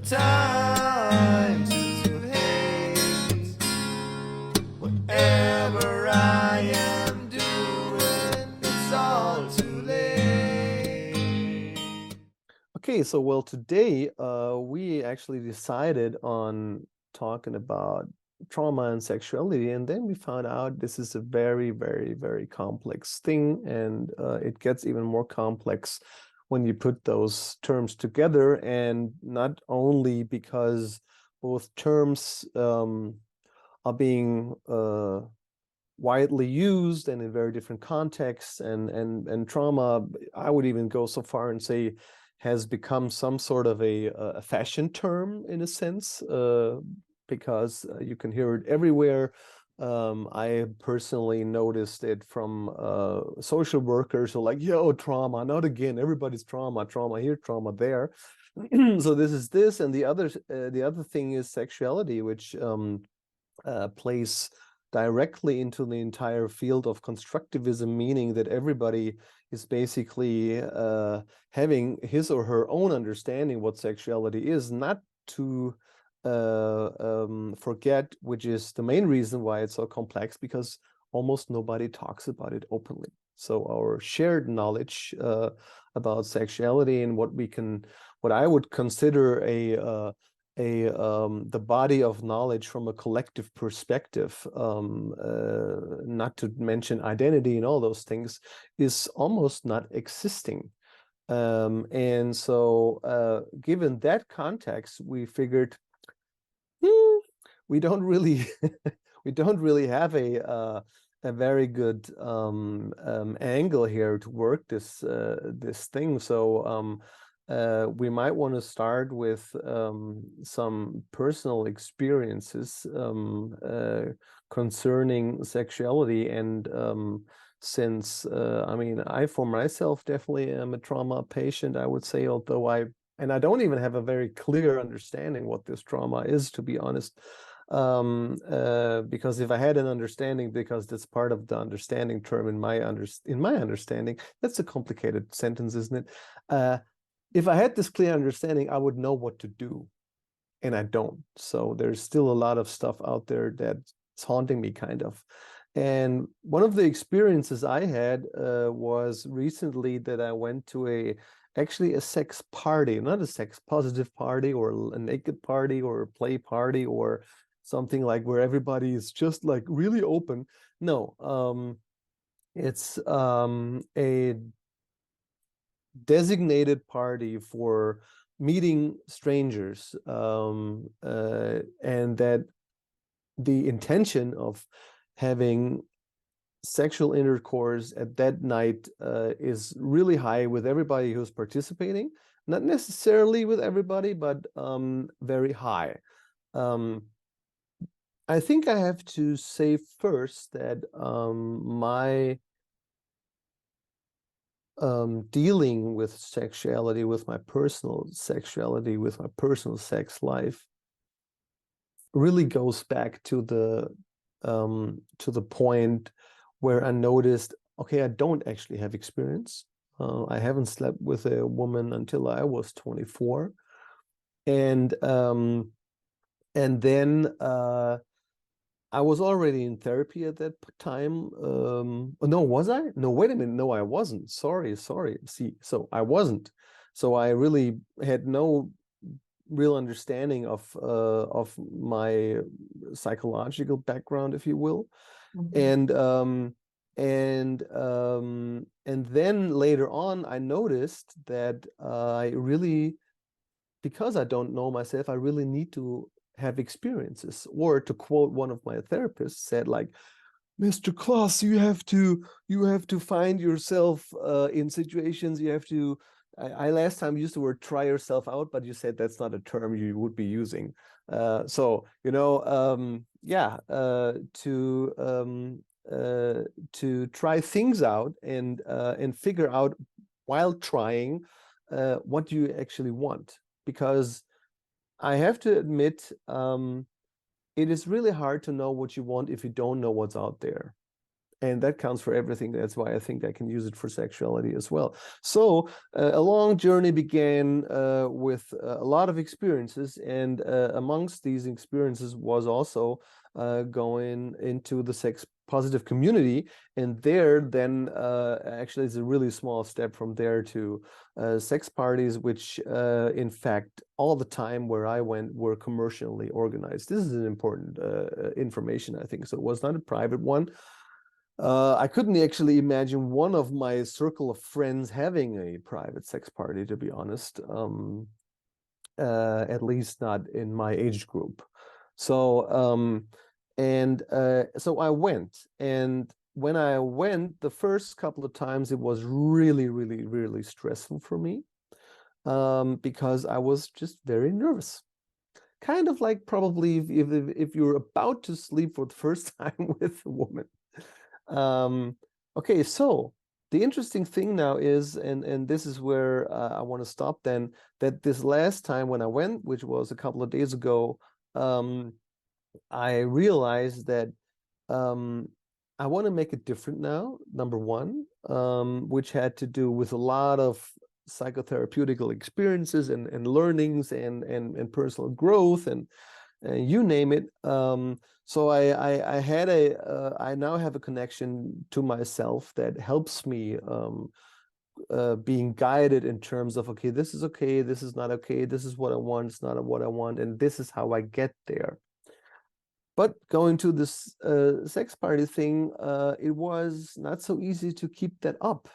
time to hate whatever I am doing. It's all too late. Okay, so well, today we actually decided on talking about trauma and sexuality, and then we found out this is a very, very, very complex thing, and it gets even more complex when you put those terms together, and not only because both terms are being widely used and in very different contexts, and trauma, I would even go so far and say, has become some sort of a fashion term in a sense, because you can hear it everywhere. I personally noticed it from social workers who are like, yo, trauma, not again, everybody's trauma, trauma here, trauma there. So this is this, and the other thing is sexuality, which plays directly into the entire field of constructivism, meaning that everybody is basically having his or her own understanding what sexuality is, not to forget, which is the main reason why it's so complex, because almost nobody talks about it openly. So our shared knowledge about sexuality and what I would consider the body of knowledge from a collective perspective, not to mention identity and all those things, is almost not existing. And so given that context, we figured we don't really we don't really have a very good angle here to work this thing. So we might want to start with some personal experiences concerning sexuality. And since I mean, I for myself definitely am a trauma patient, I would say, although I don't even have a very clear understanding what this trauma is, to be honest. Because if I had an understanding, because that's part of the understanding term in my understanding, that's a complicated sentence, isn't it? If I had this clear understanding, I would know what to do, and I don't. So there's still a lot of stuff out there that's haunting me, kind of. And one of the experiences I had was recently that I went to actually a sex party, not a sex positive party or a naked party or a play party or something like where everybody is just like really open. No, it's a designated party for meeting strangers, and that the intention of having sexual intercourse at that night is really high with everybody who's participating. Not necessarily with everybody, but very high. I think I have to say first that my dealing with sexuality, with my personal sexuality, with my personal sex life, really goes back to the point where I noticed, okay, I don't actually have experience. I haven't slept with a woman until I was 24, and then I was already in therapy at that time. No, was I? No, wait a minute. No, I wasn't. Sorry. See, so I wasn't. So I really had no real understanding of my psychological background, if you will. Mm-hmm. And then later on, I noticed that I really, because I don't know myself, I really need to have experiences. Or to quote one of my therapists, said like, Mr. Klaus, you have to find yourself in situations. You have to. I last time used the word try yourself out, but you said that's not a term you would be using. So yeah, to try things out and figure out while trying what you actually want, because I have to admit, it is really hard to know what you want if you don't know what's out there. And that counts for everything. That's why I think I can use it for sexuality as well. So a long journey began with a lot of experiences, and amongst these experiences was also going into the sex positive community. And there then actually it's a really small step from there to sex parties, which in fact all the time where I went were commercially organized. This is an important information, I think. So it was not a private one. I couldn't actually imagine one of my circle of friends having a private sex party, to be honest. At least not in my age group. So so I went, and when I went the first couple of times, it was really, really, really stressful for me because I was just very nervous. Kind of like probably if you're about to sleep for the first time with a woman. Okay, so the interesting thing now is, and this is where I want to stop then, that this last time when I went, which was a couple of days ago, I realized that I want to make it different now, number one, which had to do with a lot of psychotherapeutical experiences and learnings and personal growth and you name it. So I now have a connection to myself that helps me being guided in terms of, okay, this is okay, this is not okay, this is what I want, it's not what I want, and this is how I get there. But going to this sex party thing, it was not so easy to keep that up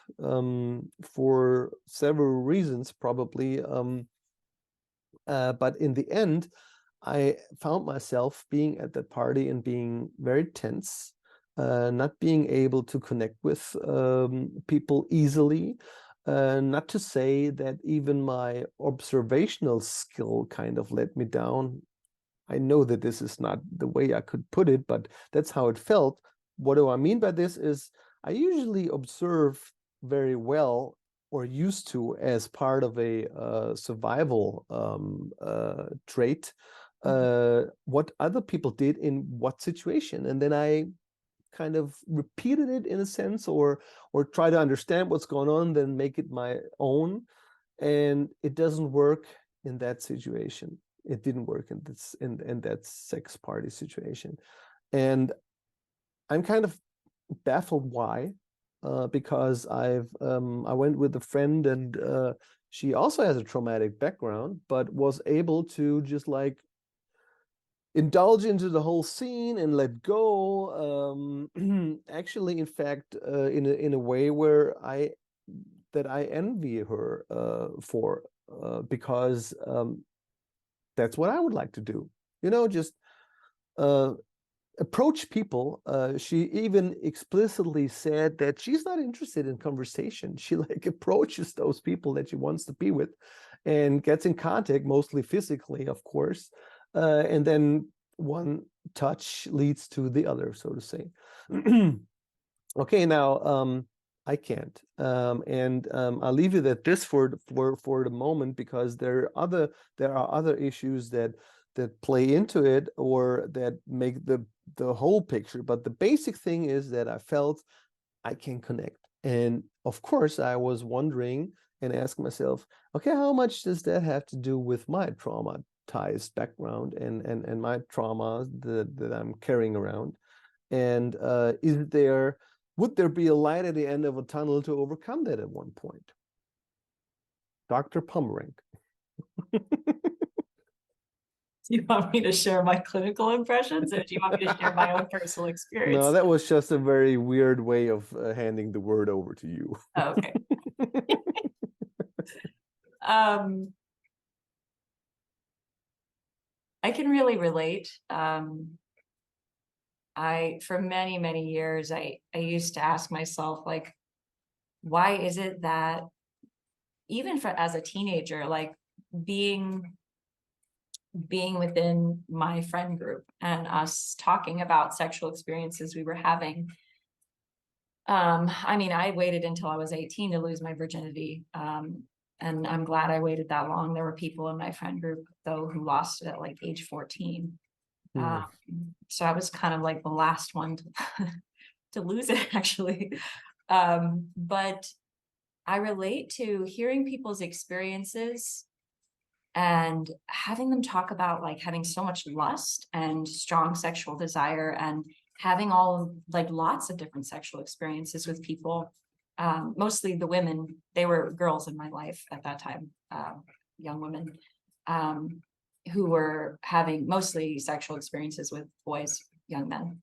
for several reasons, probably. But in the end, I found myself being at that party and being very tense, not being able to connect with people easily. Not to say that even my observational skill kind of let me down. I know that this is not the way I could put it, but that's how it felt. What do I mean by this is I usually observe very well, or used to, as part of a survival trait, what other people did in what situation. And then I kind of repeated it in a sense, or try to understand what's going on, then make it my own. And it doesn't work in that situation. It didn't work in this in that sex party situation. And I'm kind of baffled why, because I went with a friend, and she also has a traumatic background, but was able to just like indulge into the whole scene and let go. Actually, in fact, in a way where I envy her for, because that's what I would like to do. Just uh, approach people. She even explicitly said that she's not interested in conversation. She like approaches those people that she wants to be with and gets in contact, mostly physically, of course. And then one touch leads to the other, so to say. Okay, now I can't, and I'll leave it at this for the moment, because there are other issues that play into it, or that make the whole picture. But the basic thing is that I felt I can connect, and of course I was wondering and asked myself, okay, how much does that have to do with my traumatized background and my trauma that I'm carrying around, and would there be a light at the end of a tunnel to overcome that at one point? Dr. Pomerink. Do you want me to share my clinical impressions, or do you want me to share my own personal experience? No, that was just a very weird way of handing the word over to you. Oh, okay. I can really relate. For many, many years, I used to ask myself, like, why is it that even as a teenager, like being within my friend group and us talking about sexual experiences we were having. I mean, I waited until I was 18 to lose my virginity. And I'm glad I waited that long. There were people in my friend group, though, who lost it at like age 14. So I was kind of like the last one to lose it actually. But I relate to hearing people's experiences and having them talk about like having so much lust and strong sexual desire and having all like lots of different sexual experiences with people. Mostly the women, they were girls in my life at that time, young women, who were having mostly sexual experiences with boys, young men.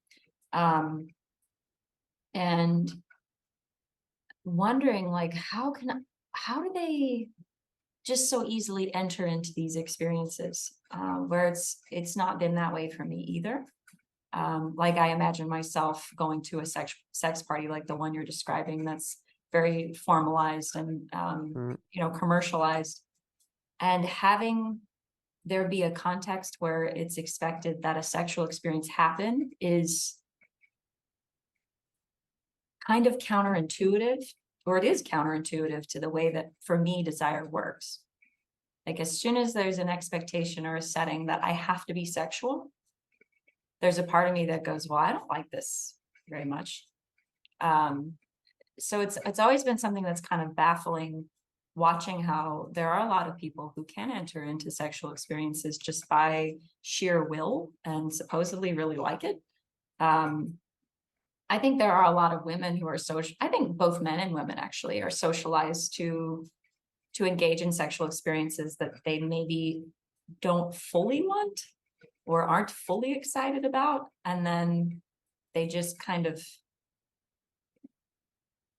And wondering like, how do they just so easily enter into these experiences, where it's not been that way for me either. Like I imagine myself going to a sex party like the one you're describing, that's very formalized and commercialized, and having there be a context where it's expected that a sexual experience happen is kind of counterintuitive, or it is counterintuitive to the way that for me desire works. Like as soon as there's an expectation or a setting that I have to be sexual, there's a part of me that goes, well, I don't like this very much. So it's always been something that's kind of baffling, watching how there are a lot of people who can enter into sexual experiences just by sheer will and supposedly really like it. I think there are a lot of women who are I think both men and women actually are socialized to engage in sexual experiences that they maybe don't fully want or aren't fully excited about. And then they just kind of,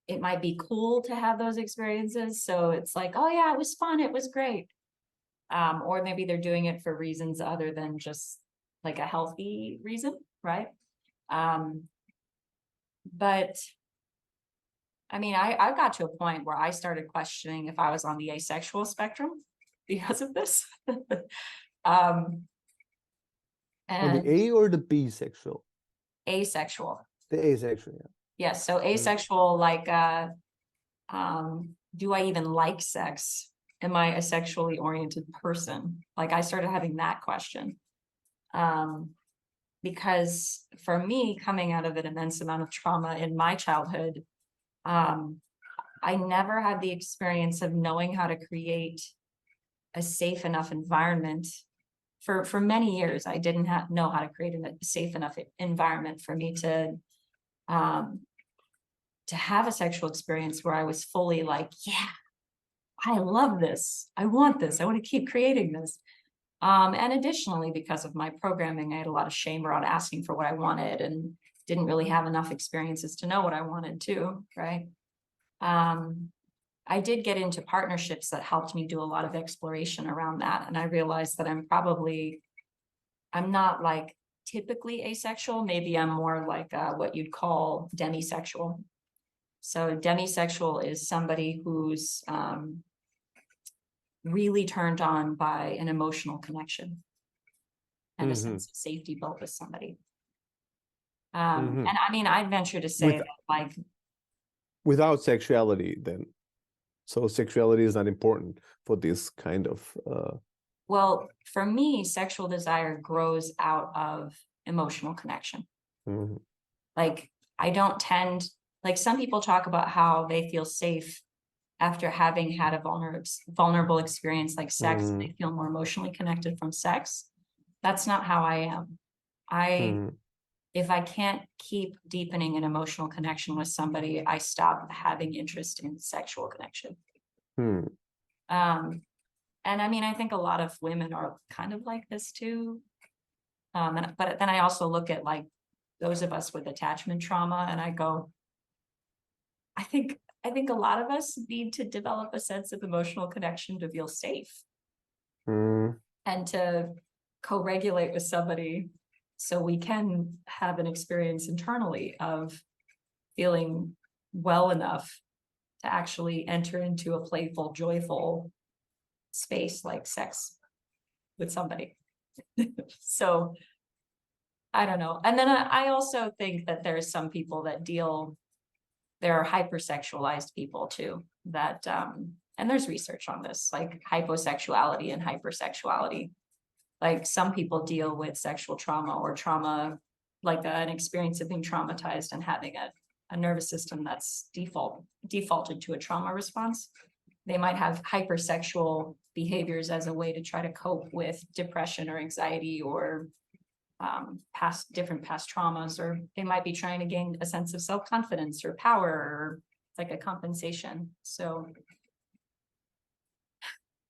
it might be cool to have those experiences. So it's like, oh yeah, it was fun. It was great. Or maybe they're doing it for reasons other than just like a healthy reason, right? But I mean, I got to a point where I started questioning if I was on the asexual spectrum because of this. On And the A or the B sexual? asexual. The asexual, yeah. Yes, so asexual, like, do I even like sex? Am I a sexually oriented person? Like I started having that question. Because for me, coming out of an immense amount of trauma in my childhood, I never had the experience of knowing how to create a safe enough environment. For many years, I didn't know how to create a safe enough environment for me to have a sexual experience where I was fully like, yeah, I love this. I want this. I want to keep creating this. And additionally, because of my programming, I had a lot of shame around asking for what I wanted and didn't really have enough experiences to know what I wanted too, right? I did get into partnerships that helped me do a lot of exploration around that. And I realized that I'm not like typically asexual. Maybe I'm more like what you'd call demisexual. So demisexual is somebody who's really turned on by an emotional connection and a sense of safety built with somebody. And I mean, I'd venture to say that like without sexuality then. So sexuality is not important for this kind of well, for me, sexual desire grows out of emotional connection. Like I don't tend, like some people talk about how they feel safe after having had a vulnerable experience like sex, and they feel more emotionally connected from sex. That's not how I am. If I can't keep deepening an emotional connection with somebody, I stop having interest in sexual connection. And I mean, I think a lot of women are kind of like this too. But then I also look at like those of us with attachment trauma and I go, I think a lot of us need to develop a sense of emotional connection to feel safe and to co-regulate with somebody so we can have an experience internally of feeling well enough to actually enter into a playful, joyful space like sex with somebody. So I don't know. And then I also think that there's some people that there are hypersexualized people too, that, and there's research on this, like hyposexuality and hypersexuality. Like some people deal with sexual trauma or trauma like an experience of being traumatized and having a nervous system that's defaulted to a trauma response. They might have hypersexual behaviors as a way to try to cope with depression or anxiety or different past traumas, or they might be trying to gain a sense of self-confidence or power, or like a compensation. So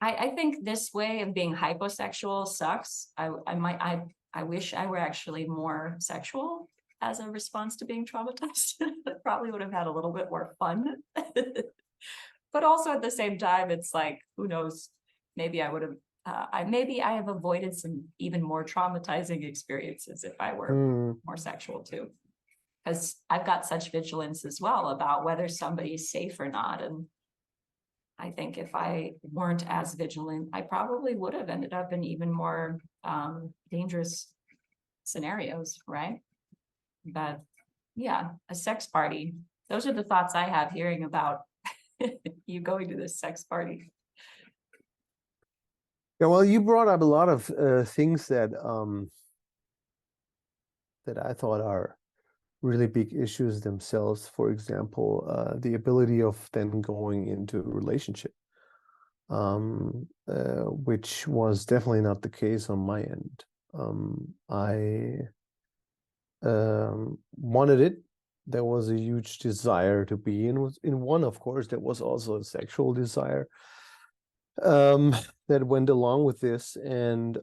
I think this way of being hyposexual sucks. I wish I were actually more sexual as a response to being traumatized. Probably would have had a little bit more fun. But also at the same time, it's like, who knows? Maybe I would have. Maybe I have avoided some even more traumatizing experiences if I were more sexual too, because I've got such vigilance as well about whether somebody's safe or not. And I think if I weren't as vigilant, I probably would have ended up in even more dangerous scenarios, right? But yeah, a sex party. Those are the thoughts I have hearing about you going to this sex party. Yeah, well, you brought up a lot of things that that I thought are really big issues themselves. For example, the ability of then going into a relationship, which was definitely not the case on my end. I wanted it. There was a huge desire to be in one, of course. There was also a sexual desire that went along with this, and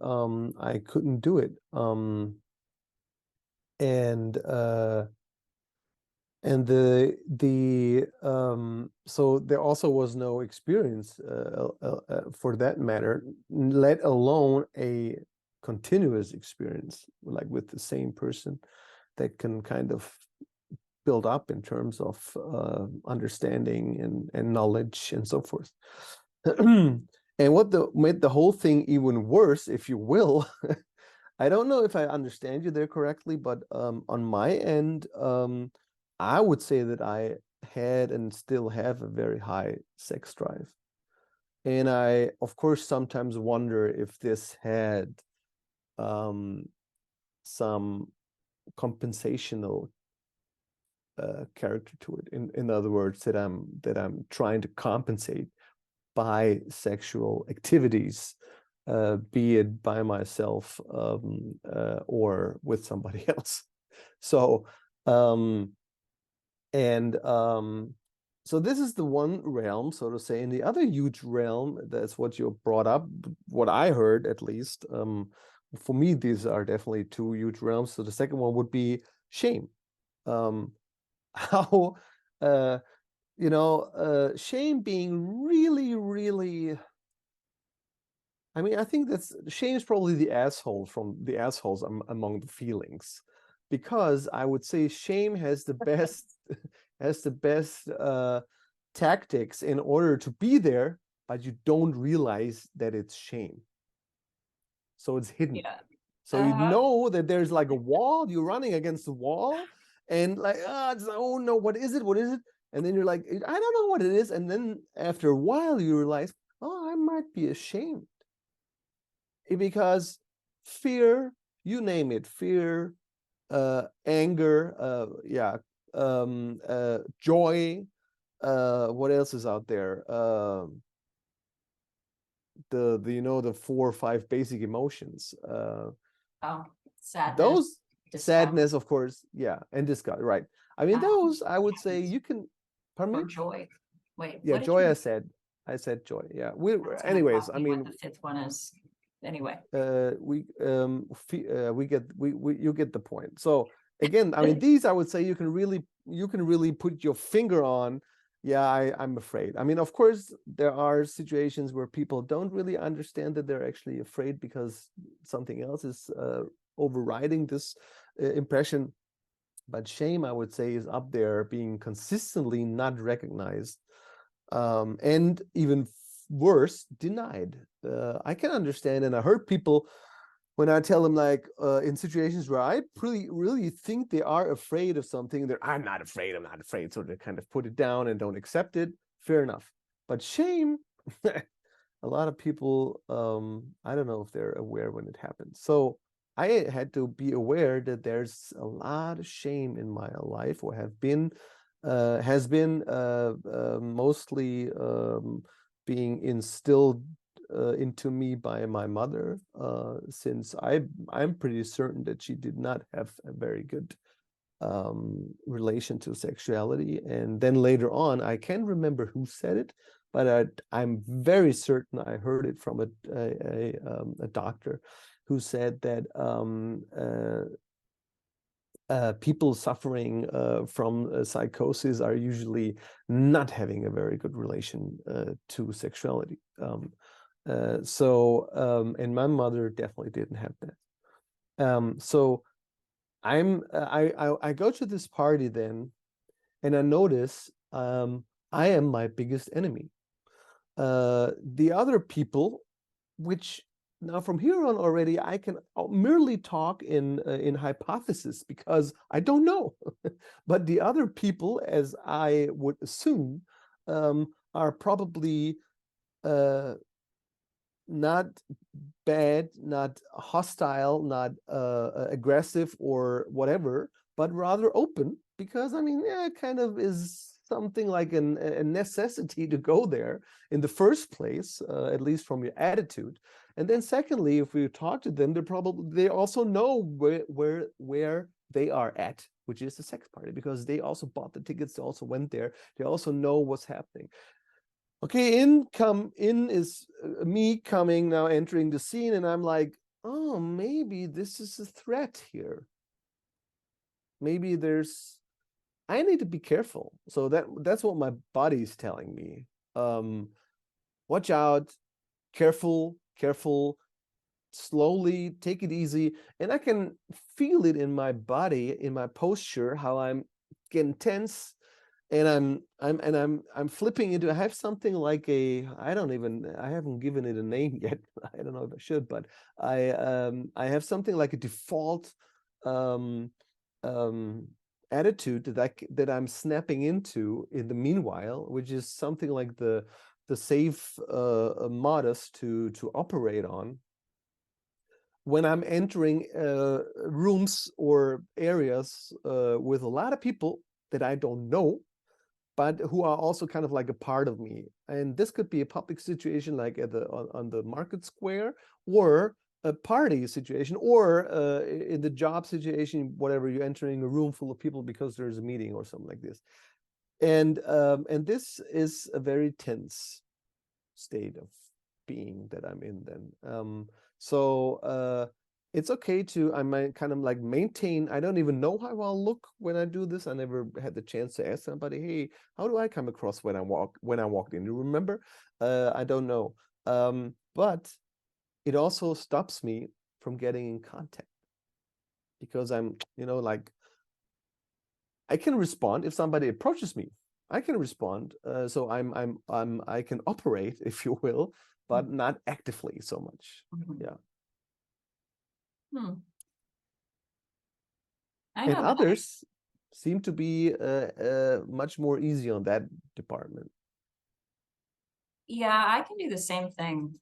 I couldn't do it. And so there also was no experience for that matter, let alone a continuous experience like with the same person that can kind of build up in terms of understanding and knowledge and so forth. And what made the whole thing even worse, if you will, I don't know if I understand you there correctly, but on my end, I would say that I had and still have a very high sex drive. And I, of course, sometimes wonder if this had some compensational character to it. In other words, that I'm trying to compensate by sexual activities, be it by myself or with somebody else. So so this is the one realm, so to say. And the other huge realm, that's what you brought up, what I heard at least. For me, these are definitely two huge realms. So the second one would be shame. How shame being really, really, I mean, I think shame is probably the assholes among the feelings, because I would say shame has the best tactics in order to be there, but you don't realize that it's shame. So it's hidden. Yeah. So you know that there's like a wall, you're running against the wall, and like, oh no, what is it? What is it? And then you're like, I don't know what it is. And then after a while, you realize, oh, I might be ashamed. Because fear, you name it, fear, anger, joy, what else is out there? The 4 or 5 basic emotions. Sadness. Those disgust. Sadness, of course, yeah, and disgust, right? I mean, those I would say you can. Pardon me? Or joy. Wait. Yeah, joy. I said joy. Yeah. Anyways, I mean, what the fifth one is. Anyway. You get the point. So again, I mean, these I would say you can really put your finger on. Yeah, I'm afraid. I mean, of course, there are situations where people don't really understand that they're actually afraid because something else is overriding this impression. But shame, I would say, is up there, being consistently not recognized, and even worse, denied. I can understand, and I heard people when I tell them, like, in situations where I really think they are afraid of something, I'm not afraid, so they kind of put it down and don't accept it. Fair enough. But shame, a lot of people, I don't know if they're aware when it happens. So I had to be aware that there's a lot of shame in my life, or has been mostly being instilled into me by my mother, since I'm pretty certain that she did not have a very good relation to sexuality. And then later on, I can't remember who said it, but I'm very certain I heard it from a doctor who said that people suffering from psychosis are usually not having a very good relation to sexuality. And my mother definitely didn't have that. So I go to this party then, and I notice I am my biggest enemy. The other people, which now from here on already I can merely talk in hypothesis because I don't know. But the other people, as I would assume, are probably not bad, not hostile, not aggressive or whatever, but rather open, because I mean, yeah, it kind of is something like a necessity to go there in the first place, at least from your attitude. And then secondly, if we talk to them, they also know where they are at, which is the sex party, because they also bought the tickets, they also went there, they also know what's happening. Okay, in is me coming now, entering the scene, and I'm like, oh, maybe this is a threat here. Maybe I need to be careful. So that's what my body's telling me. Watch out, careful, slowly, take it easy. And I can feel it in my body, in my posture, how I'm getting tense. And I'm flipping into, I have something like I haven't given it a name yet. I don't know if I should, but I have something like a default attitude that I'm snapping into in the meanwhile, which is something like the safe modus to operate on when I'm entering rooms or areas with a lot of people that I don't know, but who are also kind of like a part of me. And this could be a public situation like on the market square, or a party situation, or in the job situation, whatever, you're entering a room full of people because there's a meeting or something like this. And this is a very tense state of being that I'm in then. So it's okay to, I might kind of like maintain, I don't even know how I'll look when I do this. I never had the chance to ask somebody, hey, how do I come across when I walked in? You remember? I don't know. But it also stops me from getting in contact, because I'm, like, I can respond if somebody approaches me. I can respond. So I can operate, if you will, but not actively so much. Yeah. I And know that. others seem to be much more easy on that department. Yeah, I can do the same thing.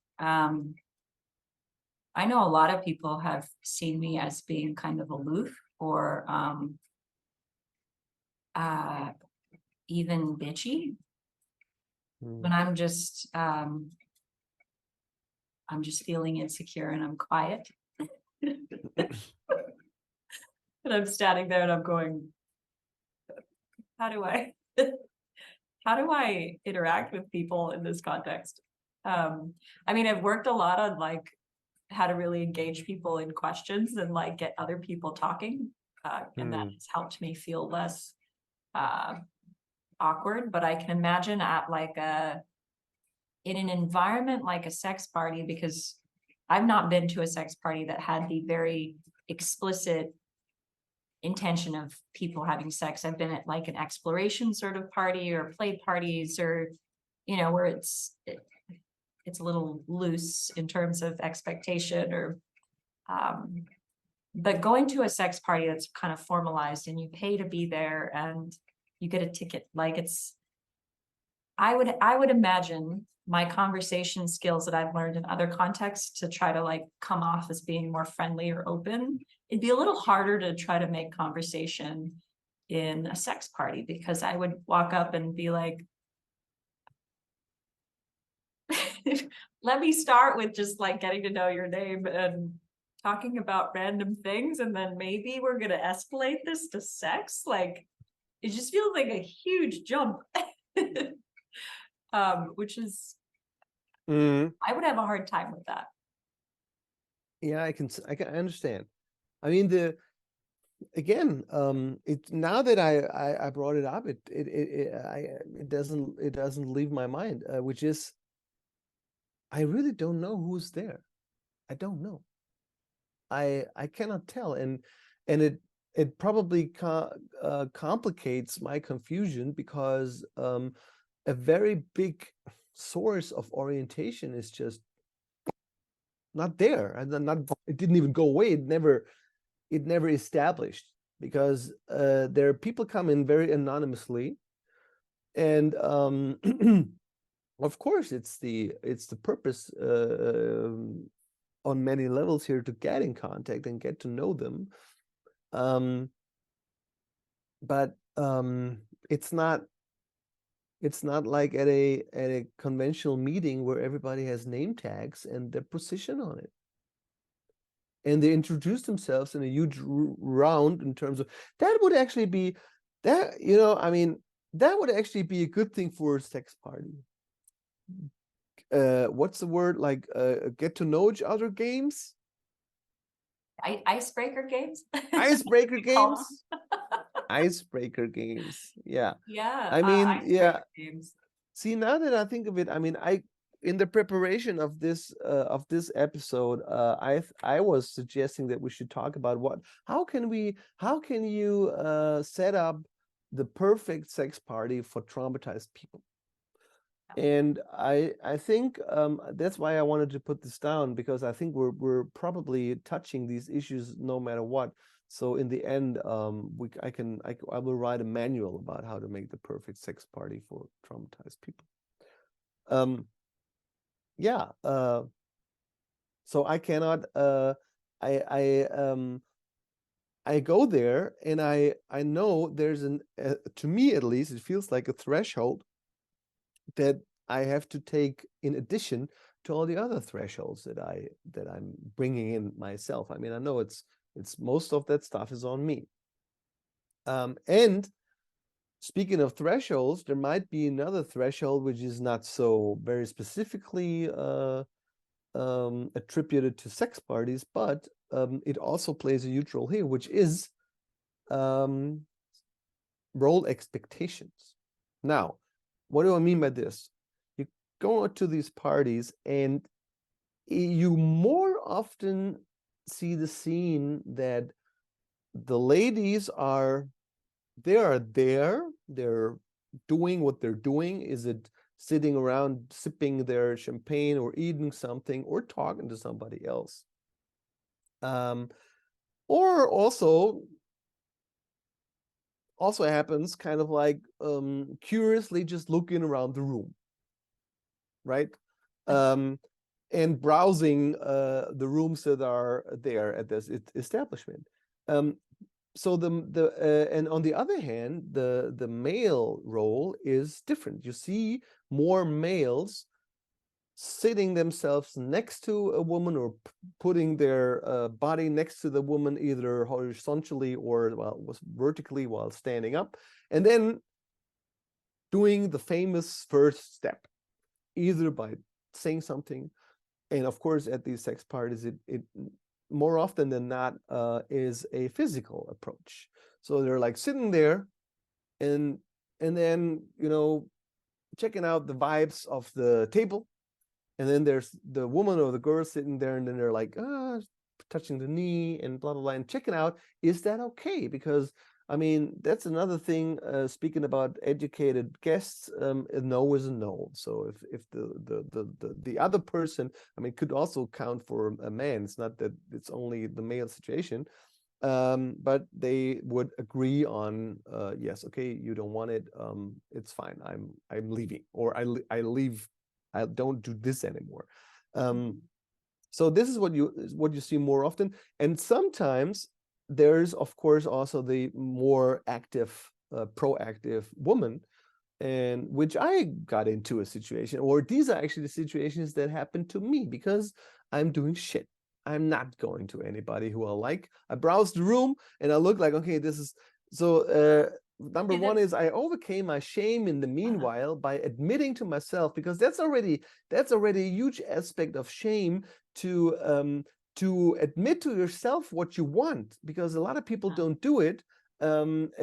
I know a lot of people have seen me as being kind of aloof, or even bitchy, when I'm just feeling insecure and I'm quiet. And I'm standing there and I'm going, how do I interact with people in this context? I mean, I've worked a lot on like how to really engage people in questions and like get other people talking. And that has helped me feel less awkward. But I can imagine at like in an environment like a sex party, because I've not been to a sex party that had the very explicit intention of people having sex. I've been at like an exploration sort of party, or play parties, or where it's a little loose in terms of expectation, or but going to a sex party that's kind of formalized and you pay to be there and you get a ticket, like I would imagine my conversation skills that I've learned in other contexts to try to like come off as being more friendly or open, it'd be a little harder to try to make conversation in a sex party, because I would walk up and be like, let me start with just like getting to know your name and talking about random things, and then maybe we're gonna escalate this to sex. Like, it just feels like a huge jump. Which is, I would have a hard time with that. Yeah, I can understand. I mean, again, it now that I brought it up, it doesn't leave my mind, which is I really don't know who's there. I don't know. I cannot tell, and it probably complicates my confusion, because a very big source of orientation is just not there, and not it didn't even go away. It never established, because there are people come in very anonymously, and of course it's the purpose on many levels here to get in contact and get to know them, but it's not like at a conventional meeting where everybody has name tags and their position on it, and they introduce themselves in a huge round. In terms of that, would actually be that, I mean, that would actually be a good thing for a sex party. What's the word, like get to know each other games, Icebreaker games. icebreaker Call games, icebreaker games. Yeah, Yeah, I mean, yeah. icebreaker games. See, now that I think of it, I mean, in the preparation of this episode, I was suggesting that we should talk about how can you set up the perfect sex party for traumatized people. And I think that's why I wanted to put this down, because I think we're probably touching these issues no matter what. So in the end, I will write a manual about how to make the perfect sex party for traumatized people. Yeah. So I cannot. I go there, and I know there's to me at least, it feels like a threshold that I have to take in addition to all the other thresholds that I'm bringing in myself. I mean, I know it's most of that stuff is on me. And speaking of thresholds, there might be another threshold which is not so very specifically attributed to sex parties, but it also plays a huge role here, which is role expectations. Now, what do I mean by this? You go to these parties, and you more often see the scene that the ladies are there, they're doing what they're doing. Is it sitting around sipping their champagne, or eating something, or talking to somebody else? Or also happens kind of like curiously just looking around the room, right? And browsing the rooms that are there at this establishment. So and on the other hand, the male role is different. You see more males sitting themselves next to a woman, or putting their body next to the woman, either horizontally or vertically while standing up, and then doing the famous first step, either by saying something. And of course, at these sex parties, it more often than not is a physical approach. So they're like sitting there, and then checking out the vibes of the table, and then there's the woman or the girl sitting there, and then they're like touching the knee and blah blah blah, and checking out, is that okay? Because I mean, that's another thing, speaking about educated guests, a no is a no. So if the other person, I mean, could also count for a man. It's not that it's only the male situation, but they would agree on, yes, okay, you don't want it, it's fine, I'm leaving, or I leave I don't do this anymore. So this is what you see more often. And sometimes there's, of course, also the more active, proactive woman, and which I got into a situation, or these are actually the situations that happened to me because I'm doing shit. I'm not going to anybody who I like. I browse the room and I look like, okay, this is so. Number one is I overcame my shame in the meanwhile by admitting to myself, because that's already a huge aspect of shame, to admit to yourself what you want, because a lot of people don't do it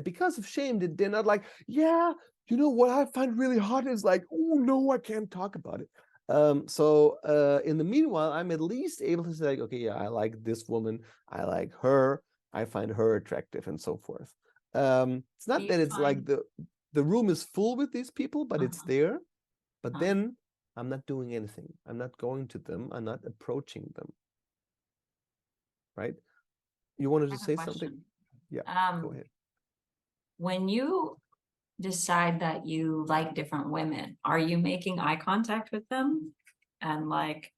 because of shame. They're not like, yeah, you know what I find really hot is like, oh no, I can't talk about it. So in the meanwhile, I'm at least able to say, like, okay, yeah, I like this woman, I like her, I find her attractive, and so forth. It's not that it's like the room is full with these people, but it's there. But then I'm not doing anything. I'm not going to them. I'm not approaching them. Right? You wanted to say something? Yeah, go ahead. When you decide that you like different women, are you making eye contact with them and like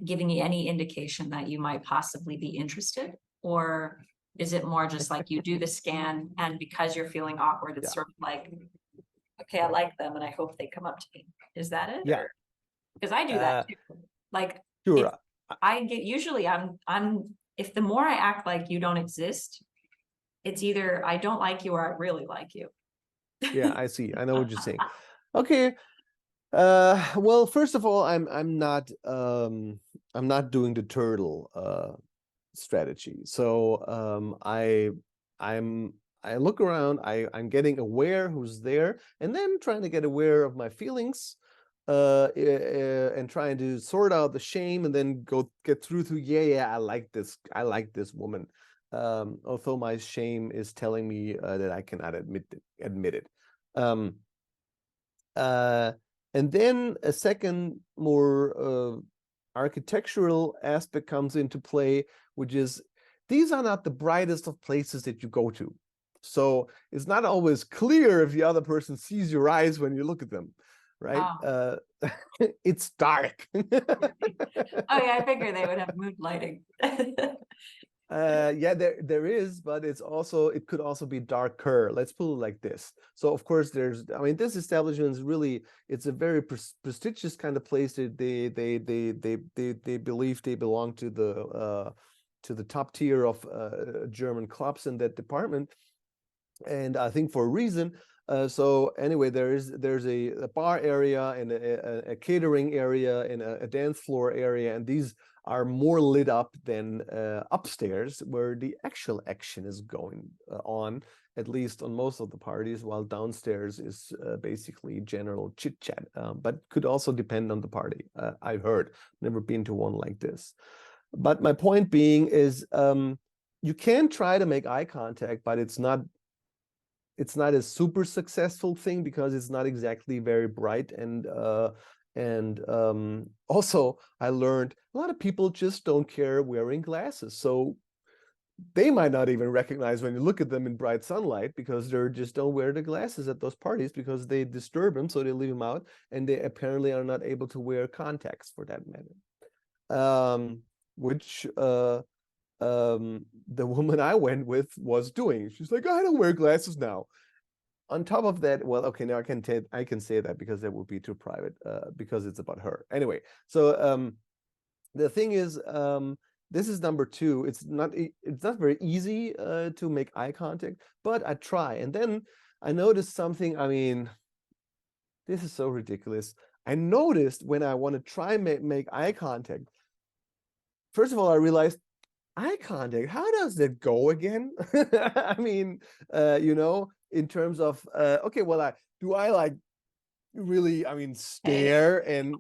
giving you any indication that you might possibly be interested? Or is it more just like you do the scan and because you're feeling awkward, it's sort of like, okay, I like them and I hope they come up to me. Is that it? Yeah. Because I do that too. Like, sure. I get, usually if the more I act like you don't exist, it's either I don't like you or I really like you. Yeah, I see. I know what you're saying. Okay. Well, first of all, I'm not doing the turtle strategy. So I look around, I'm getting aware who's there, and then trying to get aware of my feelings, and trying to sort out the shame, and then get through to, yeah, I like this woman, although my shame is telling me that I cannot admit it. And then a second, more architectural aspect comes into play, which is these are not the brightest of places that you go to. So it's not always clear if the other person sees your eyes when you look at them, right? It's dark. Oh yeah, I figure they would have mood lighting. Yeah, there is, but it could also be darker. Let's put it like this. So of course this establishment is really, it's a very prestigious kind of place. They believe they belong to the top tier of German clubs in that department, and I think for a reason. So anyway, there's a bar area and a catering area and a dance floor area, and these are more lit up than upstairs, where the actual action is going on, at least on most of the parties, while downstairs is basically general chit chat, but could also depend on the party. I've heard, never been to one like this. But my point being is, you can try to make eye contact, but it's not a super successful thing because it's not exactly very bright. And also I learned a lot of people just don't care wearing glasses, so they might not even recognize when you look at them in bright sunlight, because they just don't wear the glasses at those parties because they disturb them, so they leave them out, and they apparently are not able to wear contacts for that matter, which the woman I went with was doing. She's like, I don't wear glasses now. On top of that, well, okay, now I can say that because that would be too private, because it's about her. Anyway, so the thing is, this is number two. It's not very easy to make eye contact, but I try. And then I noticed something. I mean, this is so ridiculous. I noticed when I want to try make eye contact, first of all, I realized, eye contact, how does that go again? I mean, in terms of okay, well, do I like really, I mean, stare and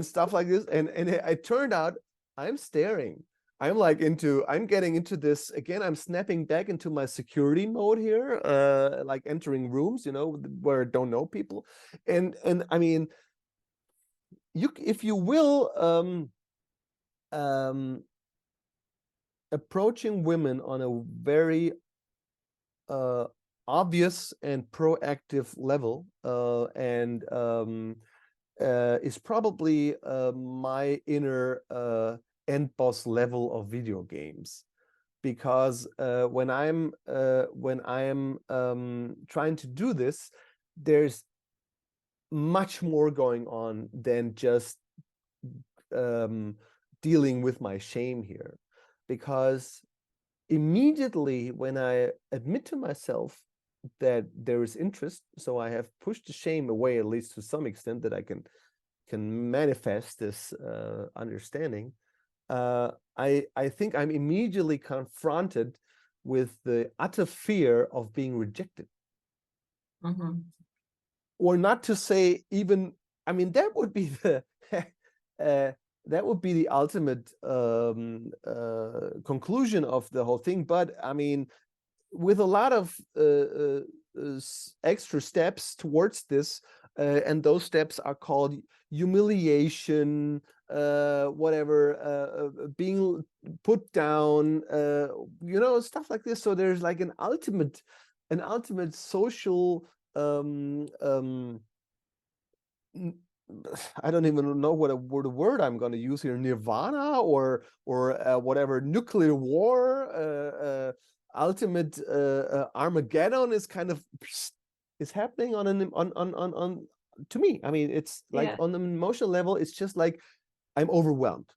stuff like this, and it turned out I'm staring. I'm getting into this again. I'm snapping back into my security mode here, like entering rooms, where I don't know people, and I mean, if you will, approaching women on a very obvious and proactive level, and is probably my inner end boss level of video games, because when I am trying to do this, there's much more going on than just dealing with my shame here, because immediately when I admit to myself that there is interest, so I have pushed the shame away, at least to some extent, that I can manifest this understanding. I think I'm immediately confronted with the utter fear of being rejected, or not to say even. I mean, that would be the that would be the ultimate conclusion of the whole thing. But I mean, with a lot of extra steps towards this, and those steps are called humiliation, whatever, being put down, stuff like this. So there's like an ultimate social I don't even know what word I'm going to use here, nirvana or whatever, nuclear war, ultimate Armageddon is kind of is happening on to me. I mean, it's like Yeah. on an emotional level, it's just like I'm overwhelmed,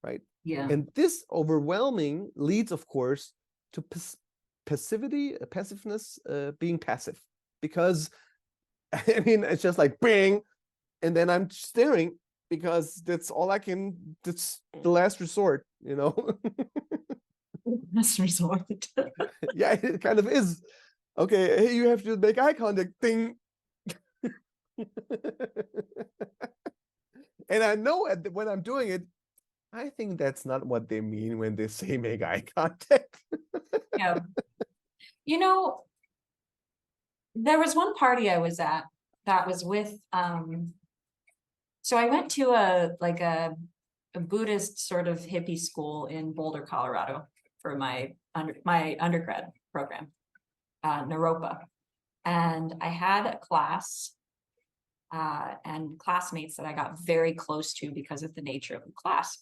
right? Yeah. And this overwhelming leads, of course, to passiveness, being passive, because I mean, it's just like bing, and then I'm staring, because that's all I can. That's the last resort, you know. Last resort. Yeah, it kind of is. Okay, hey, you have to make eye contact. Ding. And I know when I'm doing it, I think that's not what they mean when they say make eye contact. Yeah. You know, there was one party I was at that was with, so I went to a Buddhist sort of hippie school in Boulder, Colorado for my undergrad program, Naropa. And I had a class and classmates that I got very close to because of the nature of the class.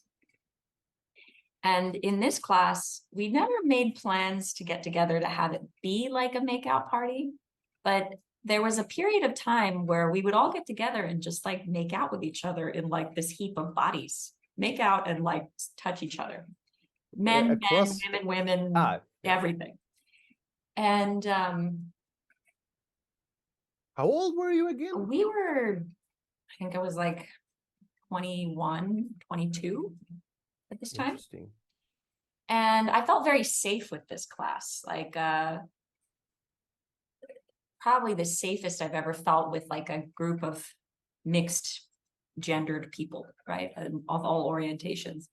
And in this class, we never made plans to get together to have it be like a makeout party, but there was a period of time where we would all get together and just like make out with each other in like this heap of bodies, make out and like touch each other. Men, Across, women, yeah. everything. And how old were you again? we were, I think I was like 21, 22 at this time. Interesting. And I felt very safe with this class, like probably the safest I've ever felt with like a group of mixed gendered people, right? Of all orientations.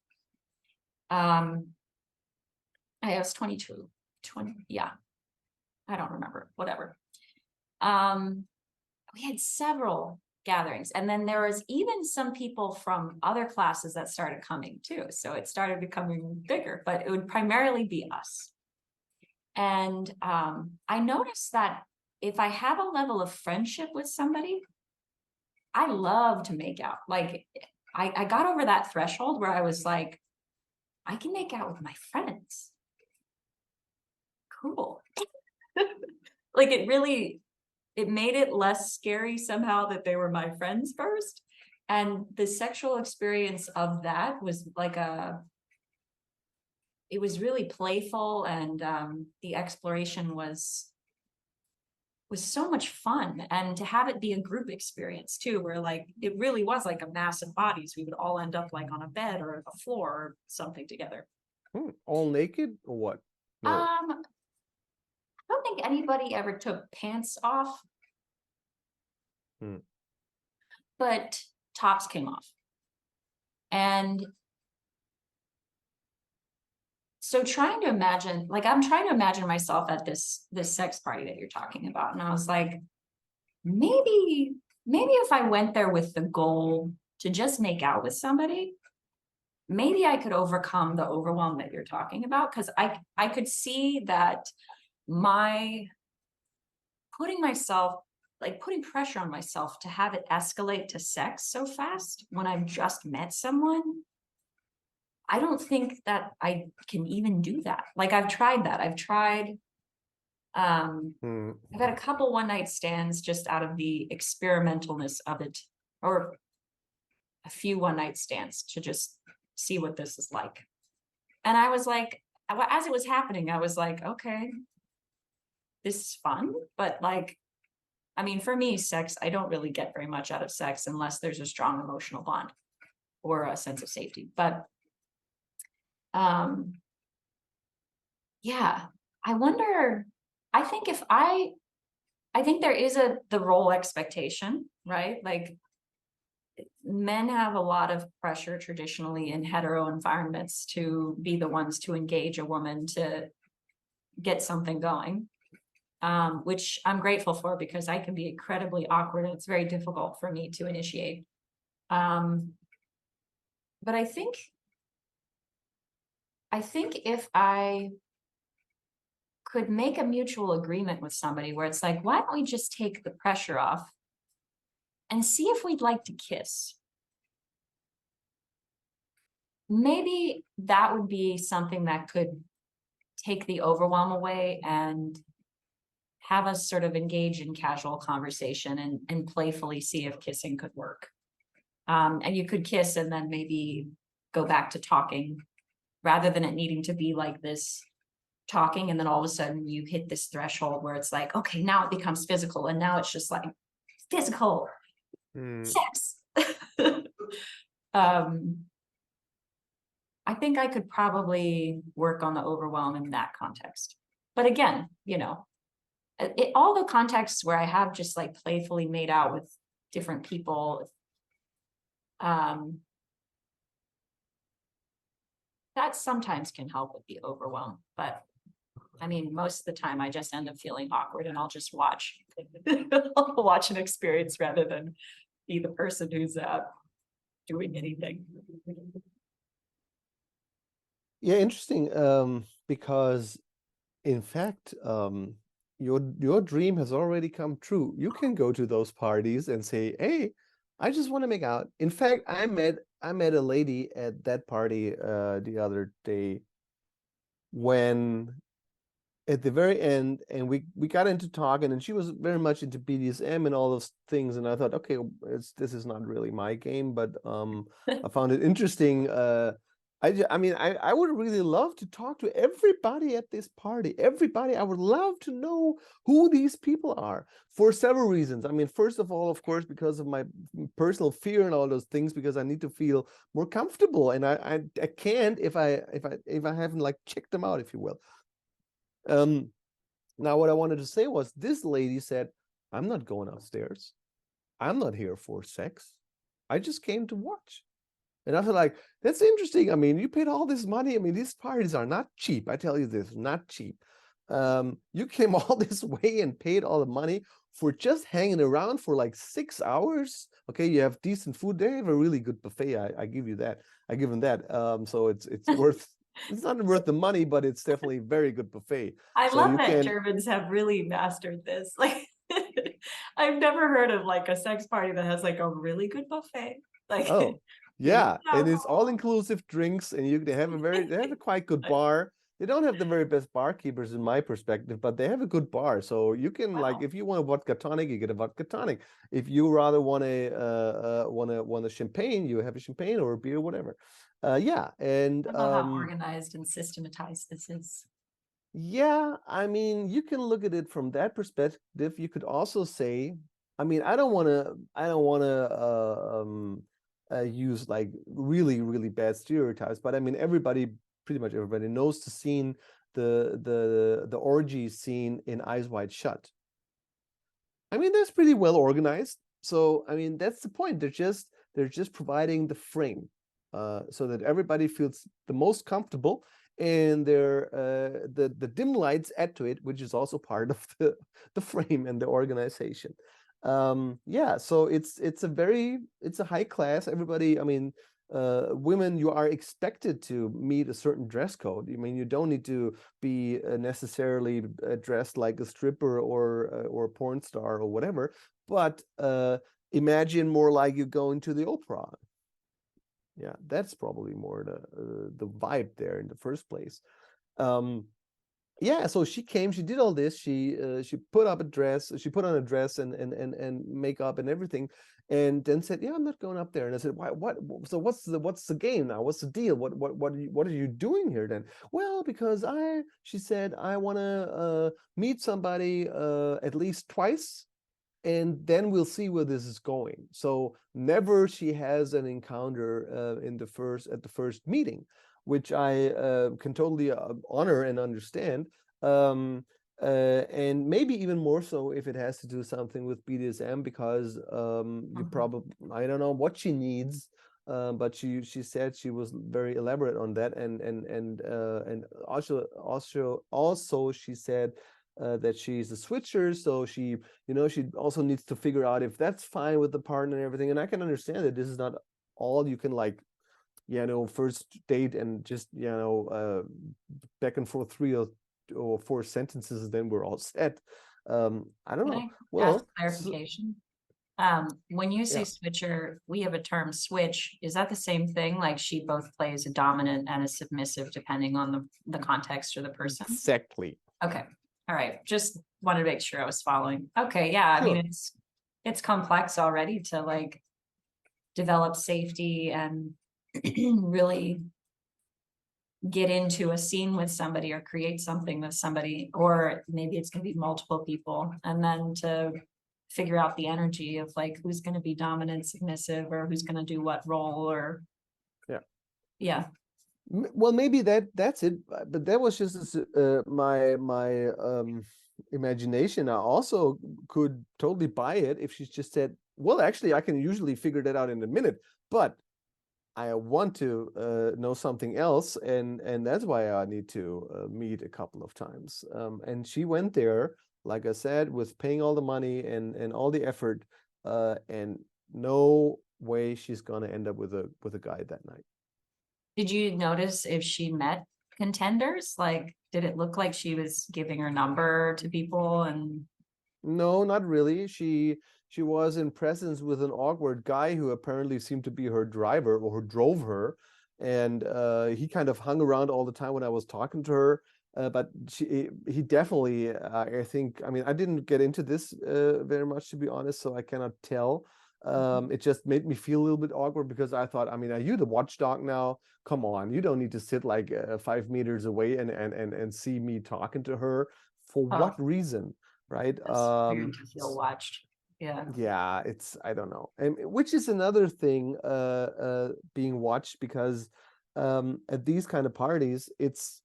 I was 22, 20, yeah. I don't remember, whatever. We had several gatherings, and then there was even some people from other classes that started coming too. So it started becoming bigger, but it would primarily be us. And I noticed that if I have a level of friendship with somebody, I love to make out. Like I got over that threshold where I was like, I can make out with my friends. Cool. Like it made it less scary somehow that they were my friends first. And the sexual experience of that was like it was really playful, and the exploration was so much fun. And to have it be a group experience too, where like it really was like a mass of bodies, we would all end up like on a bed or a floor or something together. All naked or what? No. I don't think anybody ever took pants off, but tops came off. And so trying to imagine, like I'm trying to imagine myself at this sex party that you're talking about. And I was like, maybe if I went there with the goal to just make out with somebody, maybe I could overcome the overwhelm that you're talking about. Because I could see that my putting myself like putting pressure on myself to have it escalate to sex so fast when I've just met someone. I don't think that I can even do that. Like I've tried that. I've had a couple one night stands just out of the experimentalness of it, or a few one night stands to just see what this is like. And I was like, as it was happening, I was like, okay, this is fun, but like, I mean, for me, sex, I don't really get very much out of sex unless there's a strong emotional bond or a sense of safety. But yeah, I wonder, I think I think there is the role expectation, right? Like men have a lot of pressure traditionally in hetero environments to be the ones to engage a woman to get something going. Which I'm grateful for because I can be incredibly awkward and it's very difficult for me to initiate. But I think if I could make a mutual agreement with somebody where it's like, why don't we just take the pressure off and see if we'd like to kiss? Maybe that would be something that could take the overwhelm away and have us sort of engage in casual conversation and playfully see if kissing could work. And you could kiss and then maybe go back to talking rather than it needing to be like this talking. And then all of a sudden you hit this threshold where it's like, okay, now it becomes physical. And now it's just like physical sex. I think I could probably work on the overwhelm in that context. But again, you know, all the contexts where I have just like playfully made out with different people, that sometimes can help with the overwhelm. But I mean, most of the time I just end up feeling awkward and I'll just watch, I'll watch an experience rather than be the person who's doing anything. Yeah, interesting. Because in fact, your dream has already come true. You can go to those parties and say, "Hey, I just want to make out." In fact, I met a lady at that party the other day when at the very end, and we got into talking, and she was very much into BDSM and all those things, and I thought, okay, this is not really my game, but I found it interesting. I mean, I would really love to talk to everybody at this party. Everybody, I would love to know who these people are for several reasons. I mean, first of all, of course, because of my personal fear and all those things, because I need to feel more comfortable, and I can't if I haven't like checked them out, if you will. Now what I wanted to say was, this lady said, I'm not going upstairs. I'm not here for sex. I just came to watch. And I feel like, that's interesting. I mean, you paid all this money. I mean, these parties are not cheap. I tell you this, not cheap. You came all this way and paid all the money for just hanging around for like 6 hours. Okay, you have decent food. They have a really good buffet. I give you that. I give them that. So it's worth, it's not worth the money, but it's definitely a very good buffet. I So love you that can, Germans have really mastered this. Like, I've never heard of like a sex party that has like a really good buffet. Like, oh, maybe yeah, and it's all-inclusive drinks, and they have a quite good bar. They don't have the very best barkeepers in my perspective, but they have a good bar. So you can like, wow. if you want a vodka tonic, you get a vodka tonic. If you rather want a champagne, you have a champagne or a beer, whatever. Yeah, and I love how organized and systematized this is. yeah, I mean, you can look at it from that perspective. You could also say, I mean, I don't want to use like really, really bad stereotypes, but I mean, pretty much everybody knows the scene, the orgy scene in Eyes Wide Shut. I mean, that's pretty well organized. So, I mean, that's the point. They're just providing the frame, so that everybody feels the most comfortable, and the dim lights add to it, which is also part of the frame and the organization. Yeah, so it's a high class. Everybody, I mean, women, you are expected to meet a certain dress code. I mean, you don't need to be necessarily dressed like a stripper or a porn star or whatever, but imagine more like you going to the opera. Yeah, that's probably more the vibe there in the first place. Yeah, so she came, she did all this, she put up a dress, she put on a dress and makeup and everything, and then said, yeah, I'm not going up there. And I said, why, what, so what's the game now? What's the deal? What are you doing here then? Well, because she said, I want to meet somebody at least twice, and then we'll see where this is going. So never she has an encounter at the first meeting, which I can totally honor and understand. And maybe even more so if it has to do something with BDSM, because you probably, I don't know what she needs, but she said she was very elaborate on that, and also she said that she's a switcher, so she also needs to figure out if that's fine with the partner and everything. And I can understand that this is not all you can, like, first date and just back and forth 3 or 4 sentences, and then we're all set. I don't know. Can I Well, ask clarification? When you say yeah. switcher, we have a term switch. Is that the same thing? Like she both plays a dominant and a submissive depending on the context or the person? Exactly. Okay. All right. Just wanted to make sure I was following. Okay. Yeah. I mean, Sure. it's complex already to like develop safety and really get into a scene with somebody or create something with somebody, or maybe it's going to be multiple people, and then to figure out the energy of like who's going to be dominant, submissive, or who's going to do what role, or yeah. Well, maybe that's it, but that was just my imagination. I also could totally buy it if she's just said, well, actually, I can usually figure that out in a minute, but I want to know something else, and that's why I need to meet a couple of times. And she went there, like I said, with paying all the money and all the effort, and no way she's gonna end up with a guy that night. Did you notice if she met contenders? Like, did it look like she was giving her number to people? And No, not really. She was in presence with an awkward guy who apparently seemed to be her driver, or who drove her, and he kind of hung around all the time when I was talking to her. But he definitely, I think, I mean, I didn't get into this very much, to be honest, so I cannot tell. It just made me feel a little bit awkward, because I thought, I mean, are you the watchdog now? Come on, you don't need to sit like 5 meters away and see me talking to her. For what reason? Right. that's weird to feel watched. Yeah. Yeah, I don't know. And which is another thing, being watched, because at these kind of parties, it's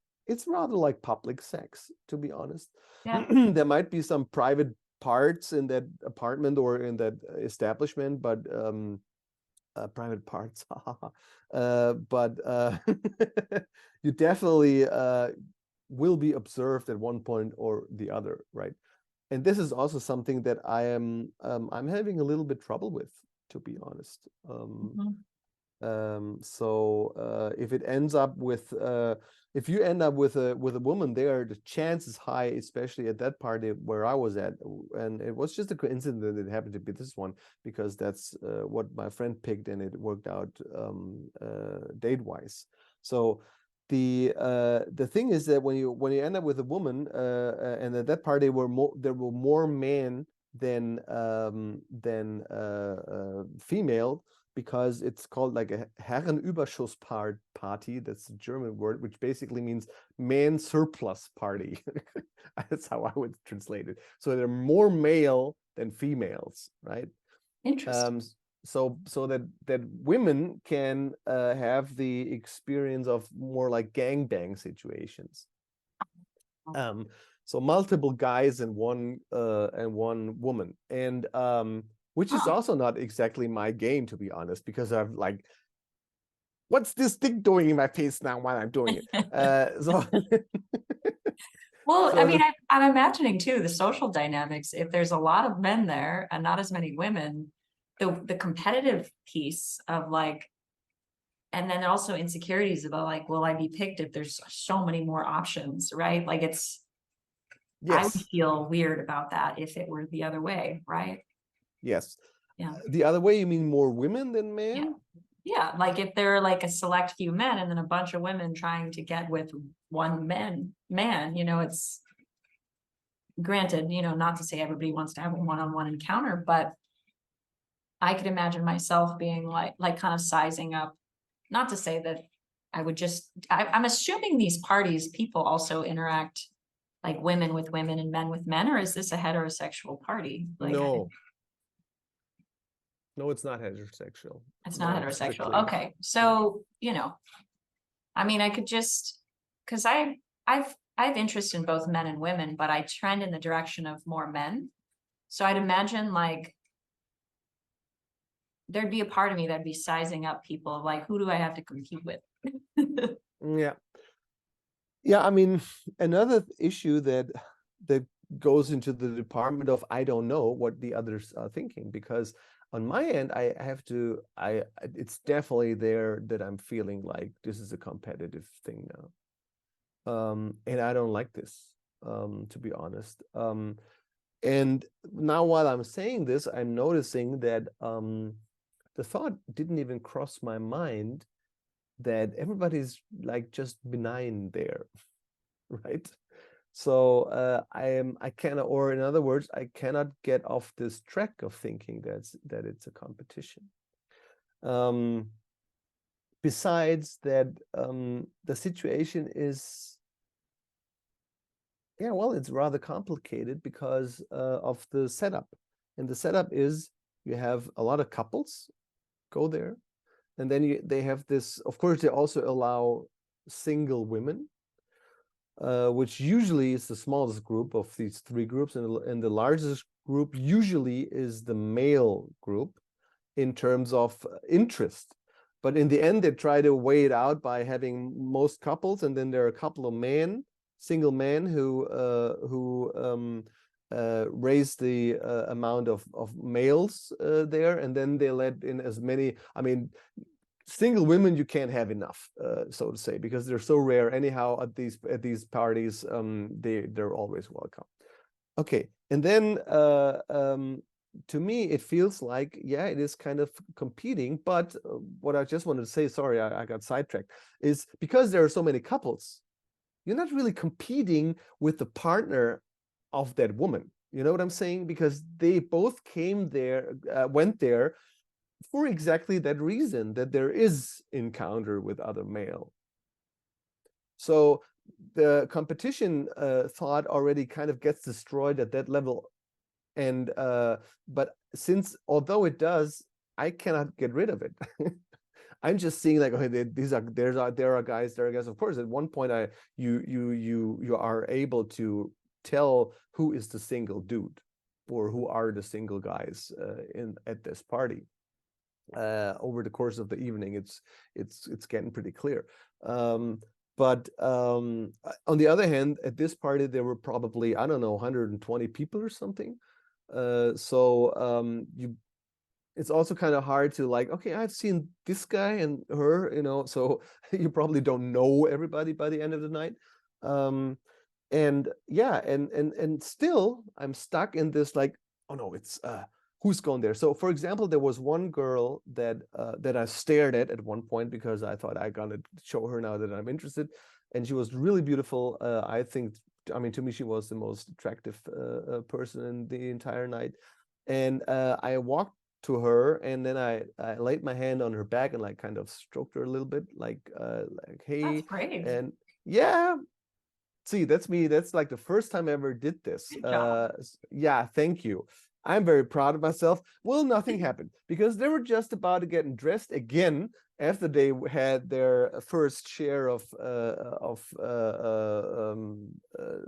rather like public sex, to be honest. Yeah. There might be some private parts in that apartment or in that establishment, but private parts. But you definitely will be observed at one point or the other, right? And this is also something that I'm having a little bit trouble with, to be honest. So if it ends up with if you end up with a woman there, the chance is high, especially at that party where I was at, and it was just a coincidence that it happened to be this one, because that's what my friend picked, and it worked out date wise. So the thing is that when you end up with a woman, and at that party there were more men than female, because it's called like a Herrenüberschussparty. That's a German word, which basically means man surplus party. That's how I would translate it. So there are more male than females, right? Interesting. So that women can have the experience of more like gangbang situations. So multiple guys and one woman, and which is also not exactly my game, to be honest, because I'm like, what's this dick doing in my face now while I'm doing it? So Well, so I mean, I'm imagining too the social dynamics. If there's a lot of men there and not as many women, the competitive piece of like and then also insecurities about like, will I be picked if there's so many more options, right? Like I would Yes, feel weird about that if it were the other way, right? yes. Yeah. The other way, you mean more women than Yeah. men? Yeah, like if there are like a select few men and then a bunch of women trying to get with one man, it's granted, not to say everybody wants to have a one-on-one encounter, but I could imagine myself being like kind of sizing up, not to say that I would I'm assuming these parties, people also interact like women with women and men with men, or is this a heterosexual party? Like, No, no, it's not heterosexual. it's not No, heterosexual. strictly. Okay. So, I mean, I could because I've interest in both men and women, but I trend in the direction of more men. So I'd imagine like there'd be a part of me that'd be sizing up people like, who do I have to compete with? Yeah. Yeah, I mean, another issue that goes into the department of I don't know what the others are thinking, because on my end I have to it's definitely there that I'm feeling like this is a competitive thing now. And I don't like this, to be honest. And now while I'm saying this, I'm noticing that the thought didn't even cross my mind that everybody's like just benign there, right? So I cannot, or in other words, I cannot get off this track of thinking that it's a competition. Besides that, the situation is, yeah, well, it's rather complicated because of the setup. And the setup is you have a lot of couples go there, and then they have this, of course, they also allow single women, which usually is the smallest group of these three groups, and the largest group usually is the male group in terms of interest. But in the end, they try to weigh it out by having most couples, and then there are a couple of single men who raise the amount of males there, and then they let in as many. I mean, single women you can't have enough, so to say, because they're so rare anyhow at these parties. They're always welcome. Okay, and then to me it feels like, yeah, it is kind of competing, but what I just wanted to say, sorry, I got sidetracked, is because there are so many couples, you're not really competing with the partner of that woman. You know what I'm saying? Because they both went there for exactly that reason, that there is encounter with other male. So the competition thought already kind of gets destroyed at that level. And but although it does, I cannot get rid of it. I'm just seeing like, okay, there are guys. Of course, at one point you are able to tell who is the single dude or who are the single guys at this party. Over the course of the evening, it's getting pretty clear. But on the other hand, at this party there were probably, I don't know, 120 people or something. So it's also kind of hard to like, okay, I've seen this guy and her, so you probably don't know everybody by the end of the night. And yeah, and still I'm stuck in this like, oh no, it's who's going there. So for example, there was one girl that I stared at one point because I thought I gotta show her now that I'm interested, and she was really beautiful. I think, I mean, to me she was the most attractive person in the entire night. And I walked to her, and then I laid my hand on her back and like kind of stroked her a little bit, like hey. That's brave. And yeah, see, that's me. That's like the first time I ever did this. Good job. Yeah, thank you. I'm very proud of myself. Well, nothing happened because they were just about to get dressed again after they had their first share of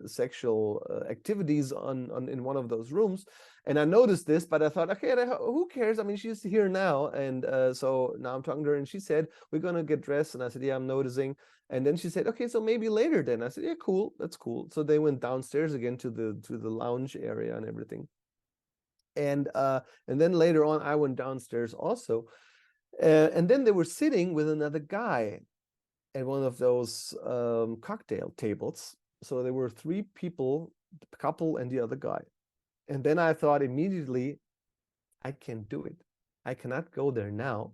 sexual activities in one of those rooms. And I noticed this, but I thought, okay, who cares? I mean, she's here now, and so now I'm talking to her, and she said, "We're gonna get dressed," and I said, "Yeah, I'm noticing." And then she said, "Okay, so maybe later then." I said, "Yeah, cool, that's cool." So they went downstairs again to the lounge area and everything. And then later on, I went downstairs also. And then they were sitting with another guy at one of those cocktail tables. So there were 3 people, the couple and the other guy. And then I thought immediately, I can't do it. I cannot go there now.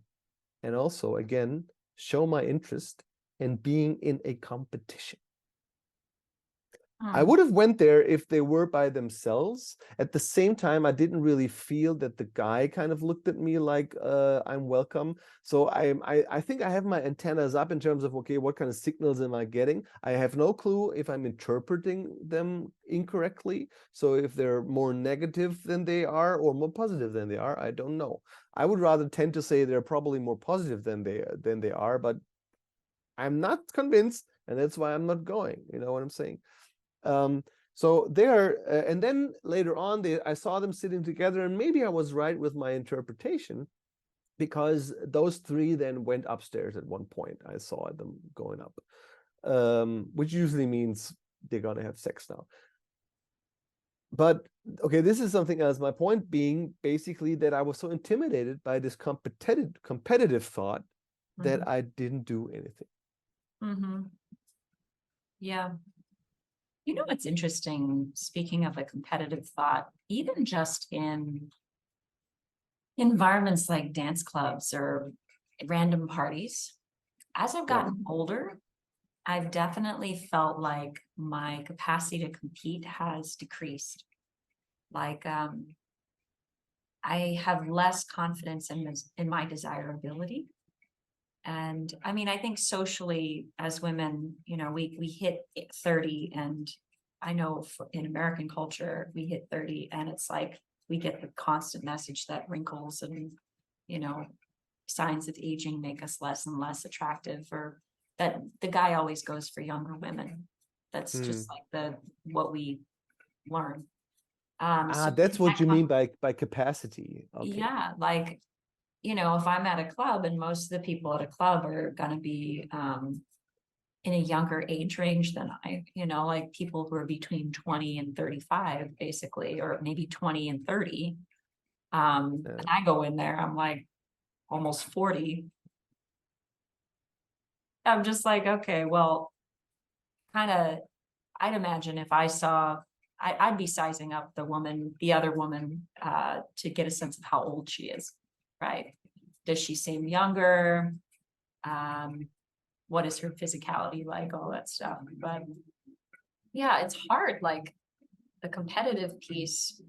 And also, again, show my interest in being in a competition. I would have went there if they were by themselves. At the same time, I didn't really feel that the guy kind of looked at me like I'm welcome. So I think I have my antennas up in terms of, okay, what kind of signals am I getting? I have no clue if I'm interpreting them incorrectly. So if they're more negative than they are or more positive than they are, I don't know. I would rather tend to say they're probably more positive than they are, but I'm not convinced, and that's why I'm not going. You know what I'm saying? So there, and then later on, I saw them sitting together, and maybe I was right with my interpretation, because those 3 then went upstairs at one point. I saw them going up, which usually means they're gonna have sex now. But okay, this is something else. My point being basically that I was so intimidated by this competitive thought that I didn't do anything. Yeah. You know what's interesting, speaking of a competitive thought, even just in environments like dance clubs or random parties, as I've gotten older, I've definitely felt like my capacity to compete has decreased. Like I have less confidence in my desirability. And I mean, I think socially as women, you know, we hit 30, and I know in American culture, we hit 30 and it's like we get the constant message that wrinkles and, you know, signs of aging make us less and less attractive, or that the guy always goes for younger women. That's just like what we learn. So That's what you mean by capacity. Okay. yeah, like, you know, if I'm at a club and most of the people at a club are going to be in a younger age range than I, you know, like people who are between 20 and 35, basically, or maybe 20 and 30. And I go in there, I'm like almost 40. I'm just like, okay, well, kind of, I'd imagine if I saw, I'd be sizing up the other woman, to get a sense of how old she is, right? Does she seem younger? What is her physicality like? All that stuff. But yeah, it's hard, like the competitive piece,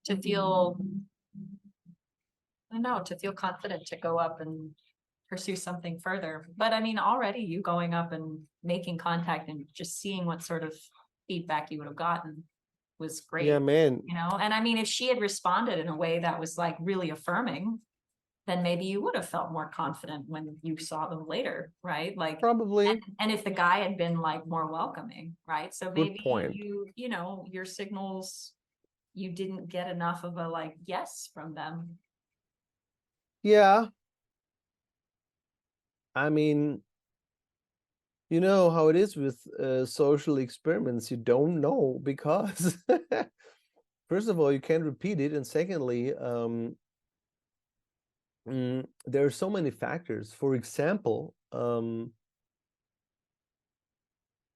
to feel, I don't know, to feel confident to go up and pursue something further. But I mean, already you going up and making contact and just seeing what sort of feedback you would have gotten was great. Yeah, man. You know, and I mean, if she had responded in a way that was like really affirming, then maybe you would have felt more confident when you saw them later, right? Like Probably. and if the guy had been like more welcoming, right? So Good maybe point. you know, your signals, you didn't get enough of a like yes from them. Yeah. I mean, you know how it is with social experiments. You don't know because first of all, you can't repeat it, and secondly, there are so many factors. For example,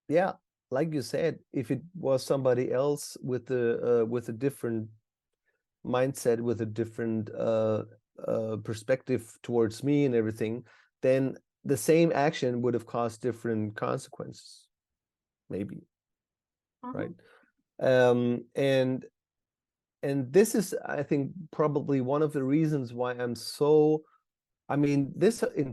yeah, like you said, if it was somebody else with a different mindset, with a different perspective towards me and everything, then the same action would have caused different consequences, maybe, right? And this is, I think, probably one of the reasons why I'm so, I mean, there's definitely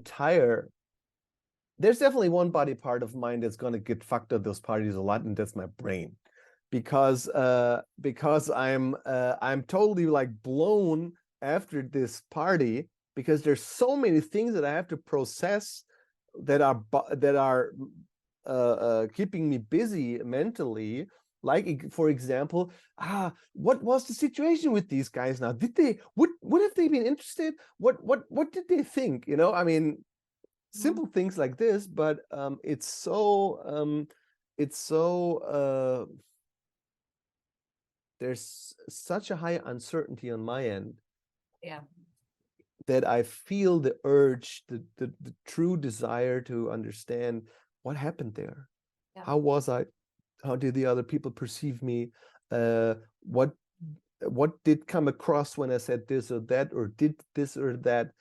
one body part of mine that's going to get fucked at those parties a lot, and that's my brain, because I'm totally like blown after this party, because there's so many things that I have to process that are keeping me busy mentally. Like, for example, what was the situation with these guys now? Would have they been interested? What did they think? You know, I mean, simple things like this, but it's so there's such a high uncertainty on my end, Yeah. that I feel the urge, the true desire to understand what happened there. Yeah. How was I? How did the other people perceive me? What did come across when I said this or that, or did this or that?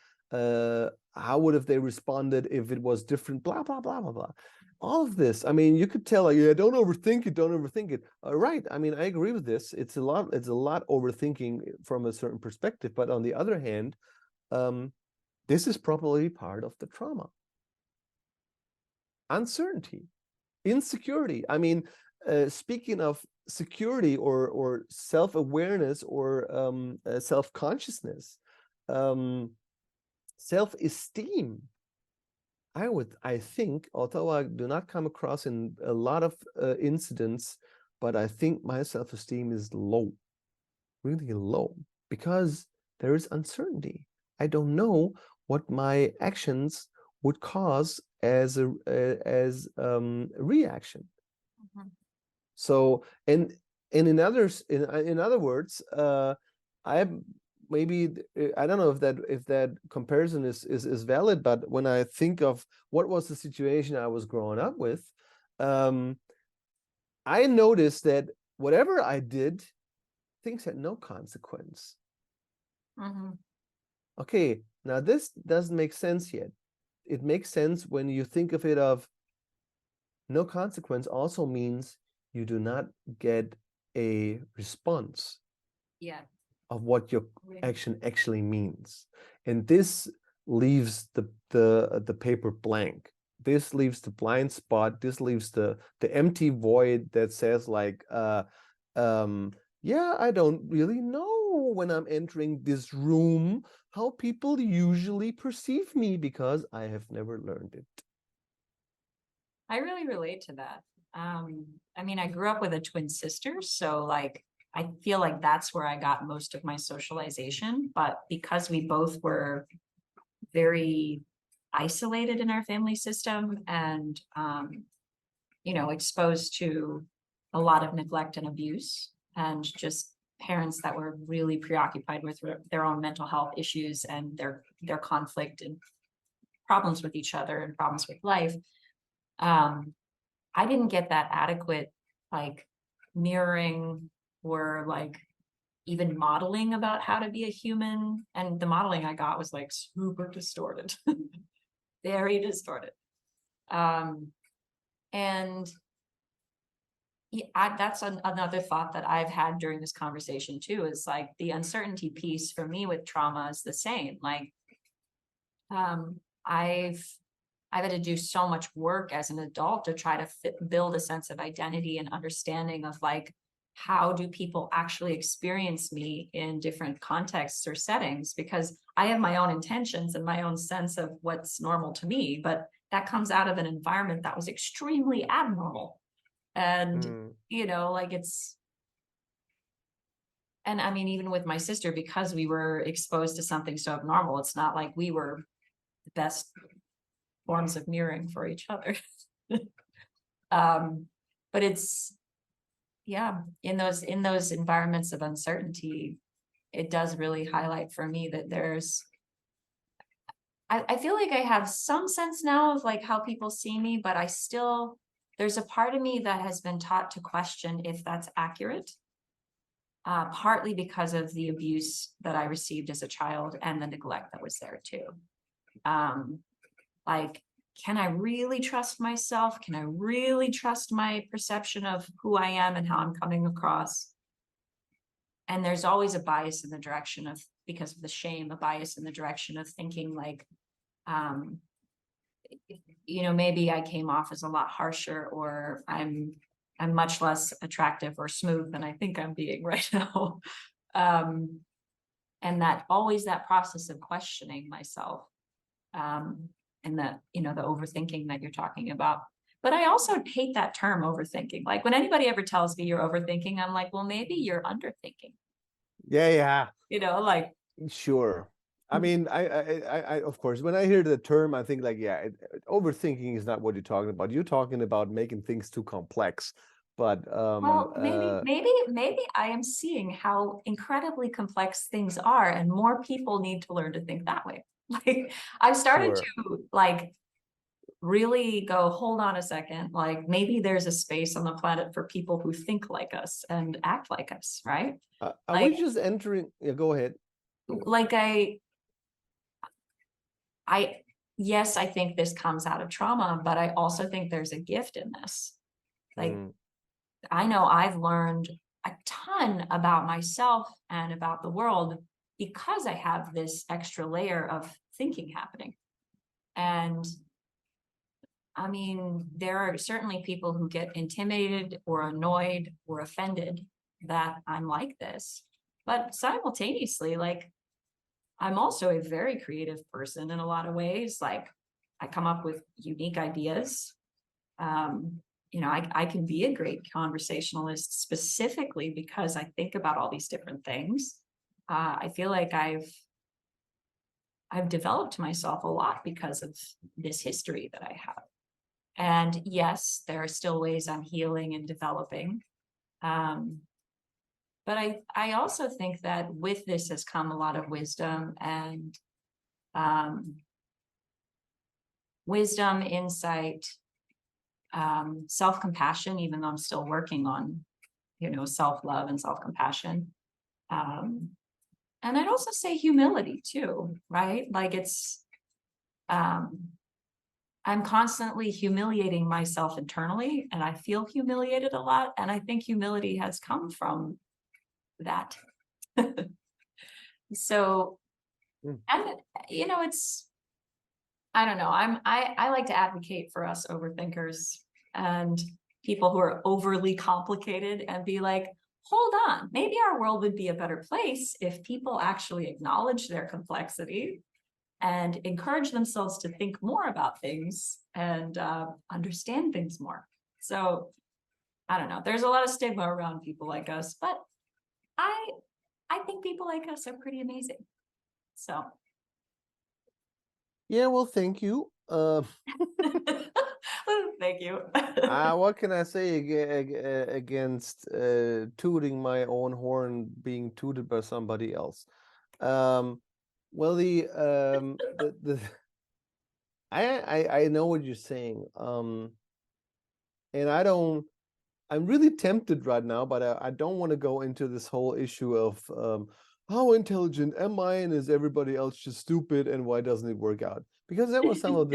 How would have they responded if it was different? Blah, blah, blah, blah, blah. All of this. I mean, you could tell, like, yeah, don't overthink it, don't overthink it. Right. I mean, I agree with this. It's a lot overthinking from a certain perspective. But on the other hand, this is probably part of the trauma. Uncertainty, insecurity. I mean, speaking of security or self-awareness or self-consciousness, self-esteem. I think, although I do not come across in a lot of incidents, but I think my self-esteem is low, really low, because there is uncertainty. I don't know what my actions would cause as a reaction. Mhm. So, and in other words, I maybe I don't know if that comparison is valid, but when I think of what was the situation I was growing up with, I noticed that whatever I did, things had no consequence. Mhm. Okay, now this doesn't make sense yet. It makes sense when you think of it of no consequence also means you do not get a response Yeah. of what your action actually means. And this leaves the paper blank. This leaves the blind spot. This leaves the empty void that says like, yeah, I don't really know when I'm entering this room how people usually perceive me because I have never learned it. I really relate to that. I mean, I grew up with a twin sister, so like I feel like that's where I got most of my socialization. But because we both were very isolated in our family system and you know, exposed to a lot of neglect and abuse, and just parents that were really preoccupied with their own mental health issues and their conflict and problems with each other and problems with life. I didn't get that adequate like mirroring or like even modeling about how to be a human. And the modeling I got was like super distorted, very distorted. And that's another thought that I've had during this conversation too, is like the uncertainty piece for me with trauma is the same. Like, I've had to do so much work as an adult to try to build a sense of identity and understanding of like, how do people actually experience me in different contexts or settings? Because I have my own intentions and my own sense of what's normal to me, but that comes out of an environment that was extremely abnormal. And, you know, like and I mean, even with my sister, because we were exposed to something so abnormal, it's not like we were the best forms of mirroring for each other. But it's, yeah, in those environments of uncertainty, it does really highlight for me that I feel like I have some sense now of like how people see me, but there's a part of me that has been taught to question if that's accurate. Partly because of the abuse that I received as a child and the neglect that was there too. Like, can I really trust myself? Can I really trust my perception of who I am and how I'm coming across? And there's always a bias in the direction of, because of the shame, a bias in the direction of thinking like, you know, maybe I came off as a lot harsher, or I'm much less attractive or smooth than I think I'm being right now. And that process of questioning myself, and that, you know, the overthinking that you're talking about. But I also hate that term overthinking. Like when anybody ever tells me you're overthinking, I'm like, well, maybe you're underthinking. Yeah. You know, like, Sure. I mean, I of course, when I hear the term, I think like, yeah, overthinking is not what you're talking about. You're talking about making things too complex, But Well, maybe I am seeing how incredibly complex things are, and more people need to learn to think that way. Like, I've started sure. to like really go, hold on a second, like maybe there's a space on the planet for people who think like us and act like us, right? Are we Like, just entering? Yeah, go ahead. like yes, I think this comes out of trauma, but I also think there's a gift in this. Like, Mm, I know I've learned a ton about myself and about the world because I have this extra layer of thinking happening. And I mean, there are certainly people who get intimidated or annoyed or offended that I'm like this. But simultaneously, like, I'm also a very creative person in a lot of ways. Like, I come up with unique ideas. You know, I can be a great conversationalist specifically because I think about all these different things. I feel like I've developed myself a lot because of this history that I have. And yes, there are still ways I'm healing and developing. But I also think that with this has come a lot of wisdom and insight, self-compassion, even though I'm still working on, you know, self-love and self-compassion. And I'd also say humility too, right? Like I'm constantly humiliating myself internally, and I feel humiliated a lot. And I think humility has come from that. So, and you know, I don't know. I like to advocate for us overthinkers and people who are overly complicated and be like, hold on, maybe our world would be a better place if people actually acknowledge their complexity and encourage themselves to think more about things and understand things more. So I don't know. There's a lot of stigma around people like us, but I think people like us are pretty amazing. So yeah, well, thank you. thank you. What can I say against tooting my own horn being tooted by somebody else? Well, the I know what you're saying. And I'm really tempted right now, but I don't want to go into this whole issue of how intelligent am I and is everybody else just stupid and why doesn't it work out? Because that was some of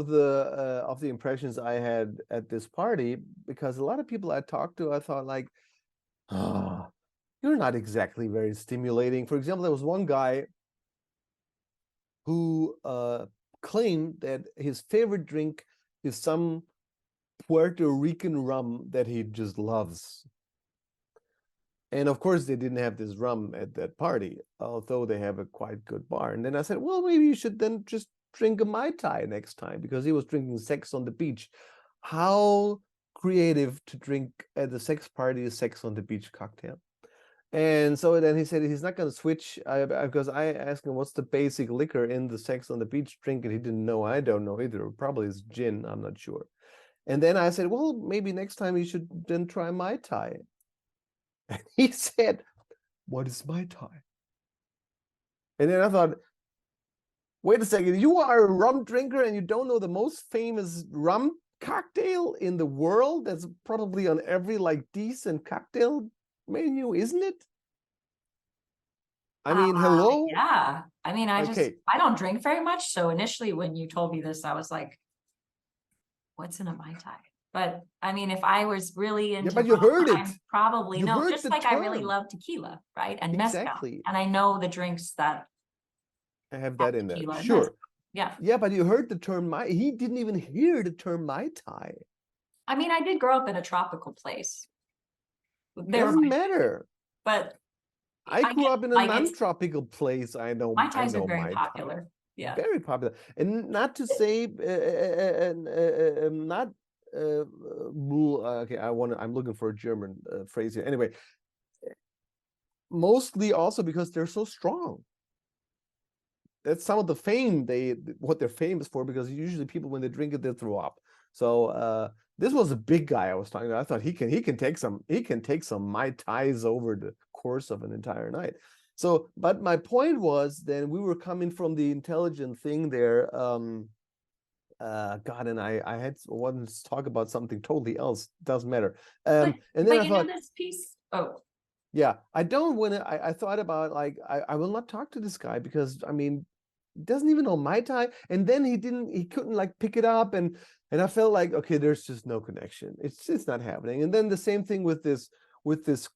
the impressions I had at this party, because a lot of people I talked to, I thought like, ah, you're not exactly very stimulating. For example, there was one guy who claimed that his favorite drink is some Puerto Rican rum that he just loves. And of course, they didn't have this rum at that party, although they have a quite good bar. And then I said, well, maybe you should then just drink a Mai Tai next time, because he was drinking Sex on the Beach. How creative to drink at the sex party a Sex on the Beach cocktail. And so then he said he's not going to switch, because I asked him what's the basic liquor in the Sex on the Beach drink, and he didn't know. I don't know either. Probably it's gin. I'm not sure. And then I said, well, maybe next time you should then try Mai Tai. And he said, what is Mai Tai? And then I thought, wait a second, you are a rum drinker and you don't know the most famous rum cocktail in the world that's probably on every like decent cocktail menu, isn't it? I mean, hello? Yeah. I mean, I Okay. don't drink very much. So initially when you told me this, I was like, what's in a Mai Tai? But I mean, if I was really into but you rum, heard it. I probably You know, heard just the like I really term. love tequila, right? And mezcal. Exactly. And I know the drinks that I have that in there. tequila and Sure. mezcal. Yeah. Yeah, but you heard the term Mai. He didn't even hear the term Mai Tai. I mean, I did grow up in a tropical place. Doesn't matter. But I grew up in a like non-tropical place. I know Mai Tais are very Mai Tai. popular. Yeah. Very popular. And not to say not okay, I'm looking for a German phrase here. Anyway, mostly also because they're so strong. That's some of the fame what they're famous for, because usually people when they drink it they throw up. So this was a big guy I was talking about. I thought he can take some Mai Tais over the course of an entire night. So, but my point was then we were coming from the intelligent thing there. God, and I had wanted to talk about something totally else. Doesn't matter. And then I thought, this piece. Oh, yeah, I don't want to. I thought about like I will not talk to this guy because I mean, he doesn't even know Mai Tai, and then he couldn't like pick it up, and I felt like okay, there's just no connection. It's not happening. And then the same thing with this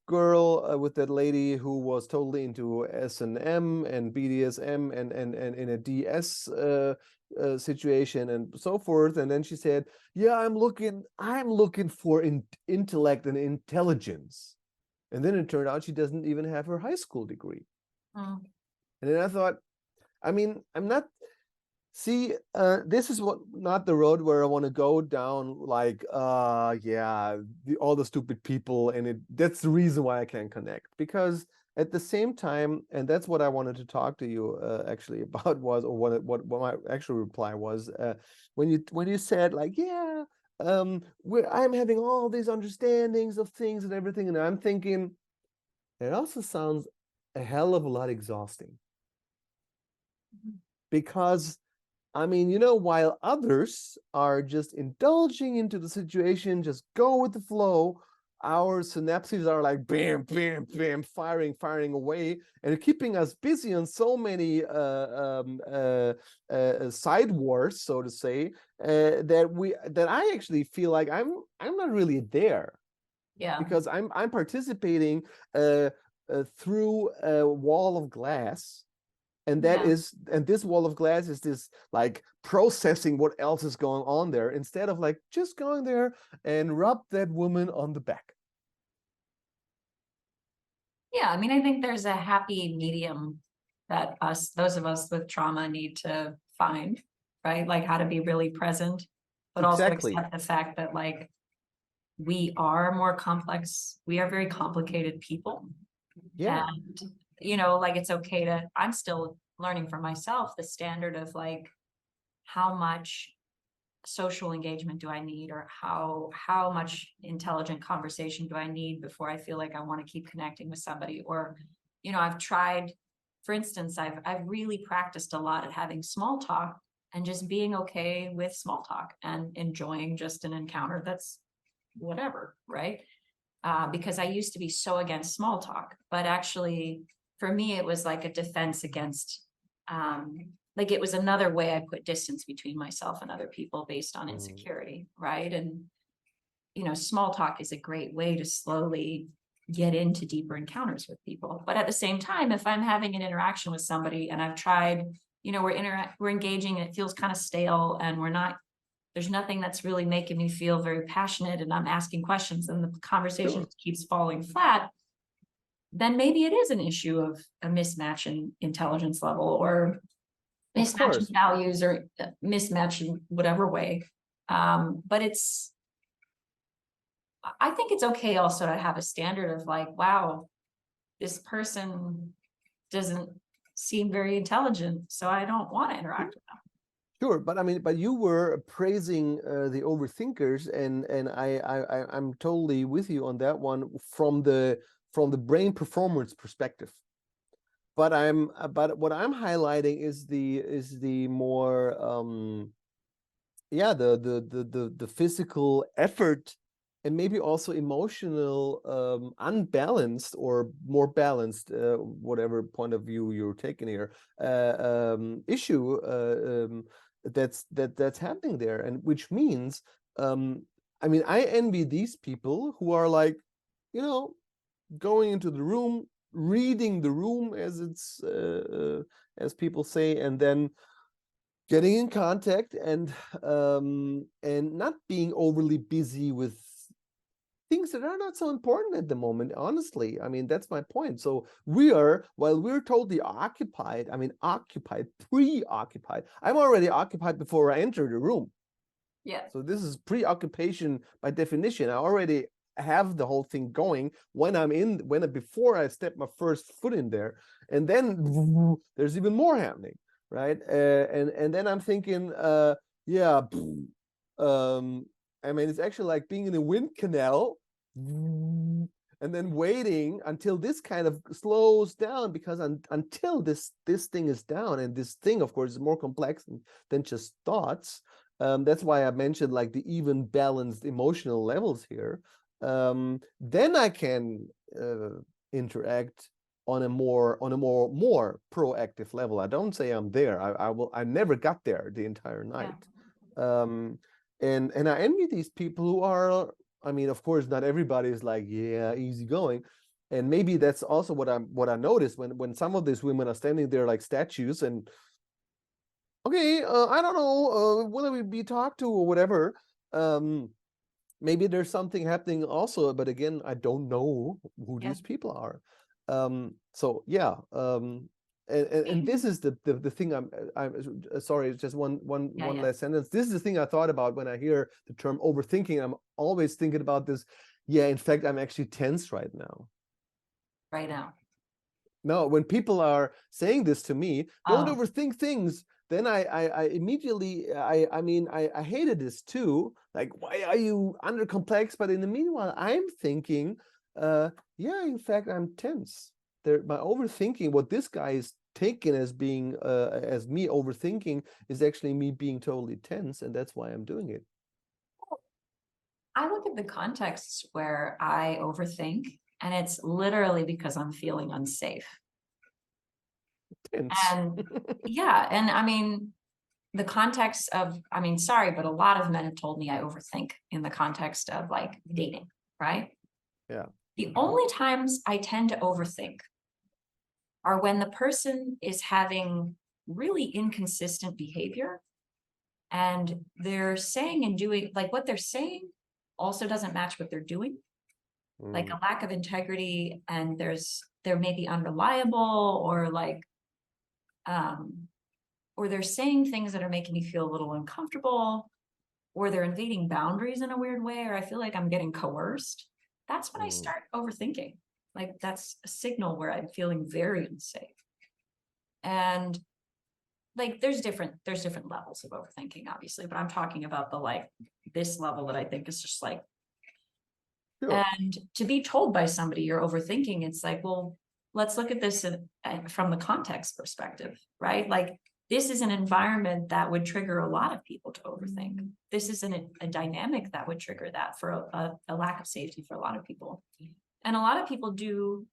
girl, with that lady who was totally into S&M and BDSM and in a DS situation and so forth. And then she said, "Yeah, I'm looking for intellect and intelligence." And then it turned out she doesn't even have her high school degree. mm, And then I thought, I mean, I'm not. See, this is not the road where I want to go down. Like, yeah, all the stupid people, and that's the reason why I can't connect. Because at the same time, and that's what I wanted to talk to you actually about was, or what my actual reply was, when you said like, yeah, I'm having all these understandings of things and everything, and I'm thinking, it also sounds a hell of a lot exhausting. Because I mean, while others are just indulging into the situation, just go with the flow, our synapses are like bam, bam, bam, firing away, and keeping us busy on so many side wars, so to say, that I actually feel like I'm not really there. yeah. Because I'm participating through a wall of glass. And this wall of glass is this like processing what else is going on there instead of like just going there and rub that woman on the back. Yeah, I mean, I think there's a happy medium that those of us with trauma need to find, right? Like how to be really present, but also Exactly. accept the fact that like we are more complex. We are very complicated people. Yeah. And, like it's okay I'm still learning for myself the standard of like, how much social engagement do I need, or how much intelligent conversation do I need before I feel like I want to keep connecting with somebody? Or, I've tried, for instance, I've really practiced a lot at having small talk and just being okay with small talk and enjoying just an encounter that's whatever, right? Because I used to be so against small talk, but actually for me, it was like a defense against, like it was another way I put distance between myself and other people based on insecurity, right? And, small talk is a great way to slowly get into deeper encounters with people. But at the same time, if I'm having an interaction with somebody and I've tried, we're engaging and it feels kind of stale and there's nothing that's really making me feel very passionate and I'm asking questions and the conversation keeps falling flat, then maybe it is an issue of a mismatch in intelligence level or mismatch in values or mismatch in whatever way. But I think it's okay also to have a standard of like, wow, this person doesn't seem very intelligent, so I don't want to interact with them. Sure, but I mean, but you were praising the overthinkers, and I'm totally with you on that one from the brain performance perspective. But what I'm highlighting is the more the physical effort and maybe also emotional unbalanced or more balanced, whatever point of view you're taking here, issue that's happening there, and which means I mean, I envy these people who are like, going into the room, reading the room as people say, and then getting in contact and not being overly busy with things that are not so important at the moment. Honestly, I mean, that's my point. So while we're totally occupied, I mean, preoccupied. I'm already occupied before I enter the room. Yeah. So this is preoccupation by definition. I already have the whole thing going before I step my first foot in there, and then there's even more happening, right? And then I'm thinking, I mean, it's actually like being in a wind canal and then waiting until this kind of slows down, because until this thing is down, and this thing, of course, is more complex than just thoughts. That's why I mentioned like the even balanced emotional levels here. Then I can interact on a more proactive level. I don't say I'm there. I never got there the entire night. And I envy these people who are, I mean, of course, not everybody is like, yeah, easy going. And maybe that's also what I noticed when some of these women are standing there like statues and, okay, I don't know, will we be talked to or whatever. Maybe there's something happening also, but again, I don't know who Yeah. these people are. So yeah, and this is the thing. I'm sorry, just one last sentence. This is the thing I thought about when I hear the term overthinking. I'm always thinking about this. Yeah, in fact, I'm actually tense right now. Right now. No, when people are saying this to me, don't Oh. overthink things, then I immediately, I mean, I hated this too. Like, why are you under complex? But in the meanwhile, I'm thinking, yeah, in fact, I'm tense. My overthinking, what this guy is taken as being, as me overthinking, is actually me being totally tense, and that's why I'm doing it. I look at the contexts where I overthink, and it's literally because I'm feeling unsafe. Tense. And yeah, and I mean, the context of, I mean, sorry, but a lot of men have told me I overthink in the context of like dating, right? Yeah. The only times I tend to overthink are when the person is having really inconsistent behavior, and they're saying and doing, like what they're saying also doesn't match what they're doing. Like a lack of integrity, and they're maybe unreliable, or like or they're saying things that are making me feel a little uncomfortable, or they're invading boundaries in a weird way, or I feel like I'm getting coerced. That's when I start overthinking. Like that's a signal where I'm feeling very unsafe. And like there's different levels of overthinking, obviously, but I'm talking about the like this level that I think is just like, Sure. and to be told by somebody you're overthinking, it's like, well, let's look at this from the context perspective, right? Like this is an environment that would trigger a lot of people to overthink. This isn't a dynamic that would trigger that for a lack of safety for a lot of people. And a lot of people do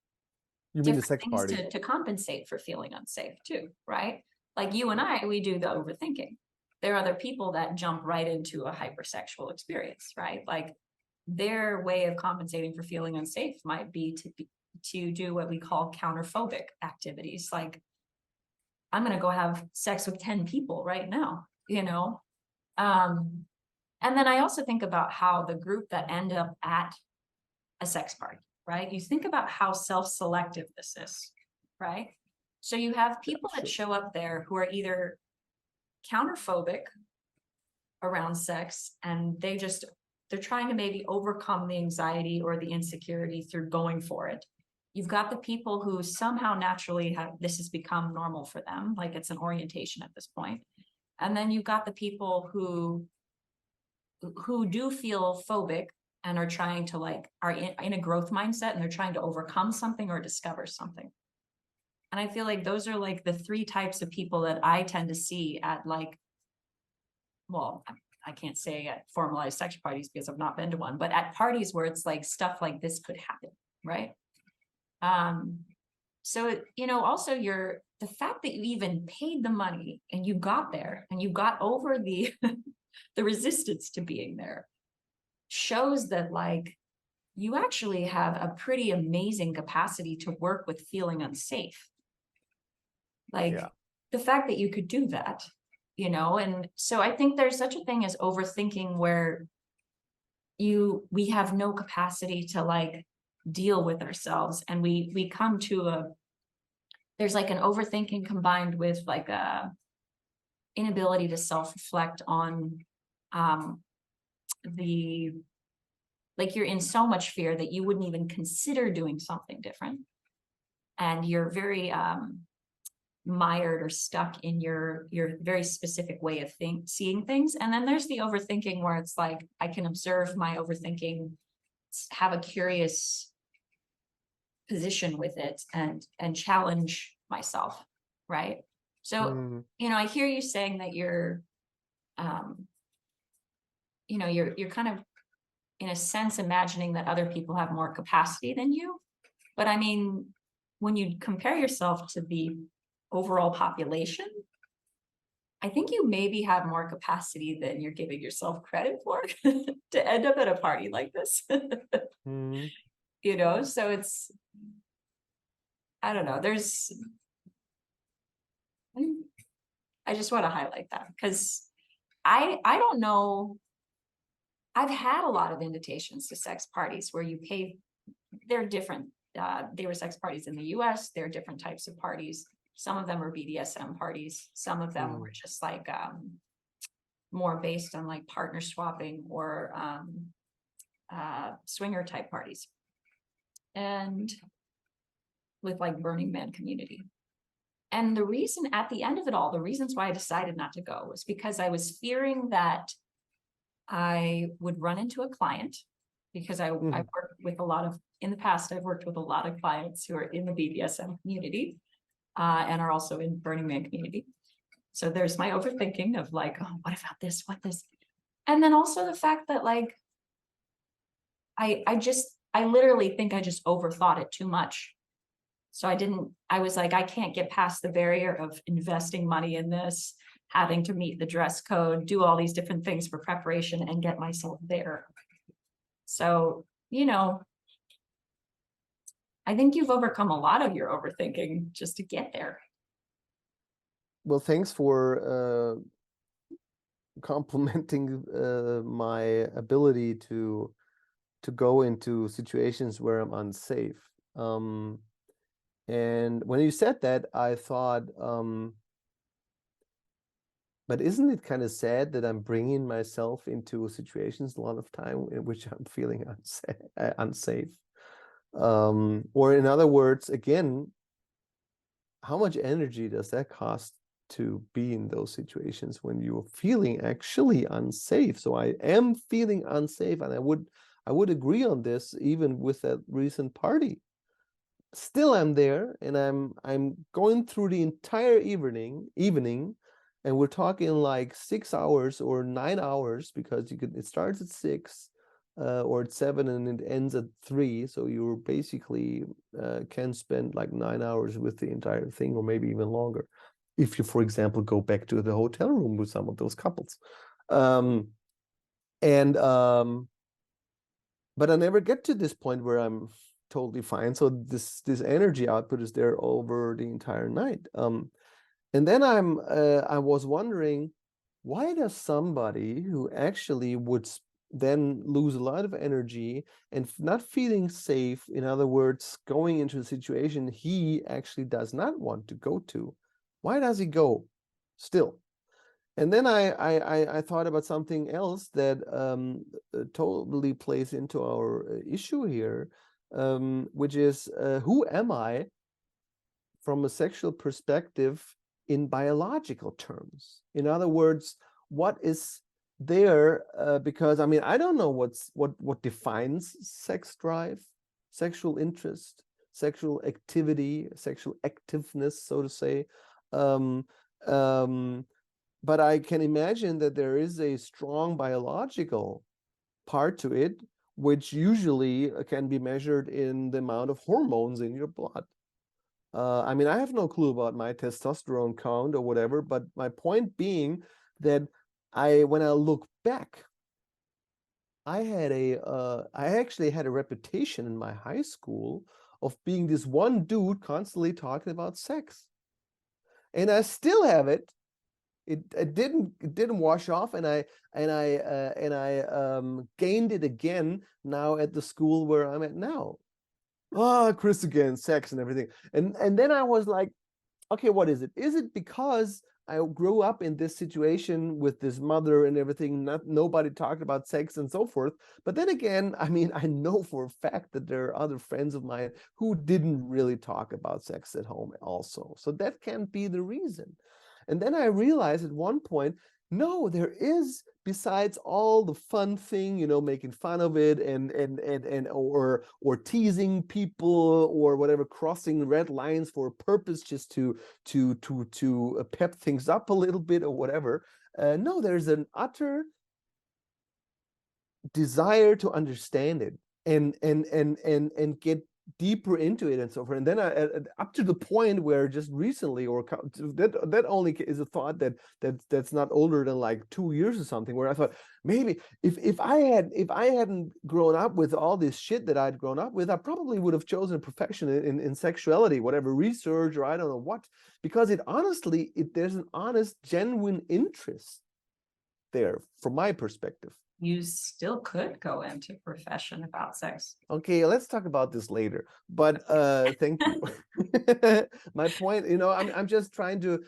You mean the different sex things party? to compensate for feeling unsafe too, right? Like you and I, we do the overthinking. There are other people that jump right into a hypersexual experience, right? Like their way of compensating for feeling unsafe might be to do what we call counterphobic activities. Like, I'm going to go have sex with 10 people right now, you know? And then I also think about how the group that end up at a sex party, right? You think about how self-selective this is, right? So you have people that show up there who are either counterphobic around sex, and they're trying to maybe overcome the anxiety or the insecurity through going for it. You've got the people who somehow naturally have, this has become normal for them, like it's an orientation at this point. And then you've got the people who do feel phobic and are trying to like, are in a growth mindset, and they're trying to overcome something or discover something. And I feel like those are like the three types of people that I tend to see at like, well, I can't say at formalized sex parties because I've not been to one, but at parties where it's like stuff like this could happen, right? So, you know, also the fact that you even paid the money and you got there and you got over the the resistance to being there shows that like you actually have a pretty amazing capacity to work with feeling unsafe. Like the fact that you could do that, you know. And so I think there's such a thing as overthinking, where we have no capacity to like deal with ourselves, and we come to there's like an overthinking combined with like a inability to self-reflect on like you're in so much fear that you wouldn't even consider doing something different, and you're very mired or stuck in your very specific way of seeing things. And then there's the overthinking where it's like, I can observe my overthinking, have a curious position with it and challenge myself, right? So, I hear you saying that you're kind of, in a sense, imagining that other people have more capacity than you. But I mean, when you compare yourself to the overall population, I think you maybe have more capacity than you're giving yourself credit for to end up at a party like this. So it's, I don't know, I just want to highlight that because I don't know. I've had a lot of invitations to sex parties where you pay. They're different. They were sex parties in the US. There are different types of parties. Some of them were BDSM parties. Some of them were just like more based on like partner swapping or swinger type parties. And with like Burning Man community. And the reason at the end of it all, the reasons why I decided not to go was because I was fearing that I would run into a client because I've worked with in the past, I've worked with a lot of clients who are in the BDSM community and are also in Burning Man community. So there's my overthinking of like, oh, what about this? What this? And then also the fact that like, I literally think I just overthought it too much. So I was like, I can't get past the barrier of investing money in this, having to meet the dress code, do all these different things for preparation and get myself there. So, I think you've overcome a lot of your overthinking just to get there. Well, thanks for complimenting my ability to go into situations where I'm unsafe. And when you said that, I thought, but isn't it kind of sad that I'm bringing myself into situations a lot of time in which I'm feeling unsafe? Or in other words, again, how much energy does that cost to be in those situations when you're feeling actually unsafe? So I am feeling unsafe, and I would agree on this even with that recent party. Still I'm there, and I'm going through the entire evening, and we're talking like 6 hours or 9 hours because it starts at 6 or at 7 and it ends at 3. So you basically can spend like 9 hours with the entire thing, or maybe even longer, if you, for example, go back to the hotel room with some of those couples. But I never get to this point where I'm totally fine. So this energy output is there over the entire night. And then I was wondering, why does somebody who actually would then lose a lot of energy and not feeling safe, in other words, going into a situation he actually does not want to go to, why does he go still? And then I thought about something else that totally plays into our issue here, which is who am I from a sexual perspective in biological terms? In other words, what is there? Because I mean, I don't know what defines sex drive, sexual interest, sexual activity, sexual activeness, so to say. But I can imagine that there is a strong biological part to it, which usually can be measured in the amount of hormones in your blood. I mean, I have no clue about my testosterone count or whatever, but my point being that when I look back, I actually had a reputation in my high school of being this one dude constantly talking about sex, and I still have it. It didn't wash off, and I gained it again now at the school where I'm at now. Oh, Chris again, sex and everything. And then I was like, okay, what is it? Is it because I grew up in this situation with this mother and everything. Nobody talked about sex and so forth. But then again, I mean, I know for a fact that there are other friends of mine who didn't really talk about sex at home also. So that can be the reason. And then I realized at one point, no, there is, besides all the fun thing, you know, making fun of it and or teasing people or whatever, crossing red lines for a purpose, just to pep things up a little bit or whatever. No, there's an utter desire to understand it and get deeper into it and so forth. And then up to the point where just recently, or that only is a thought that's not older than like 2 years or something, where I thought maybe if I hadn't grown up with all this shit that I'd grown up with, I probably would have chosen a profession in sexuality, whatever, research or I don't know what, because there's an honest, genuine interest there from my perspective. You still could go into profession about sex. Okay, let's talk about this later. But thank you. My point, you know, I'm just trying to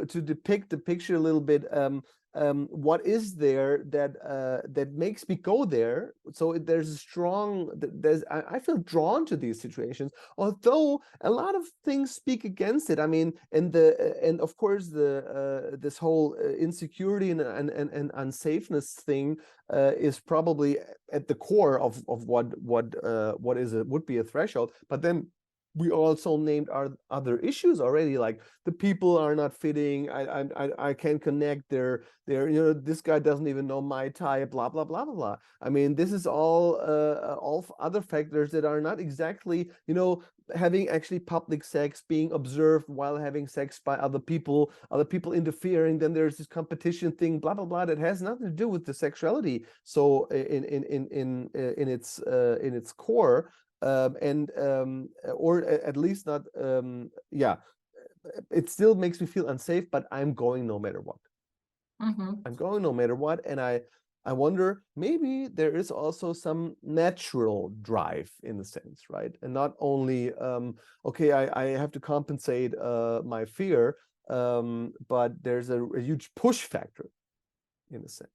depict the picture a little bit. What is there that makes me go there? So there's a strong, I feel drawn to these situations, although a lot of things speak against it. I mean, and of course this whole insecurity and unsafeness thing is probably at the core of what would be a threshold. But then we also named our other issues already, like the people are not fitting. I can't connect. They're you know, this guy doesn't even know my type. Blah blah blah blah blah. I mean, this is all other factors that are not exactly, you know, having actually public sex, being observed while having sex by other people interfering. Then there's this competition thing, blah blah blah, that has nothing to do with the sexuality. So in its core. Or at least not, yeah, it still makes me feel unsafe, but I'm going no matter what. I'm going no matter what. And I wonder, maybe there is also some natural drive in a sense, right? And not only, okay, I have to compensate my fear, but there's a huge push factor in a sense.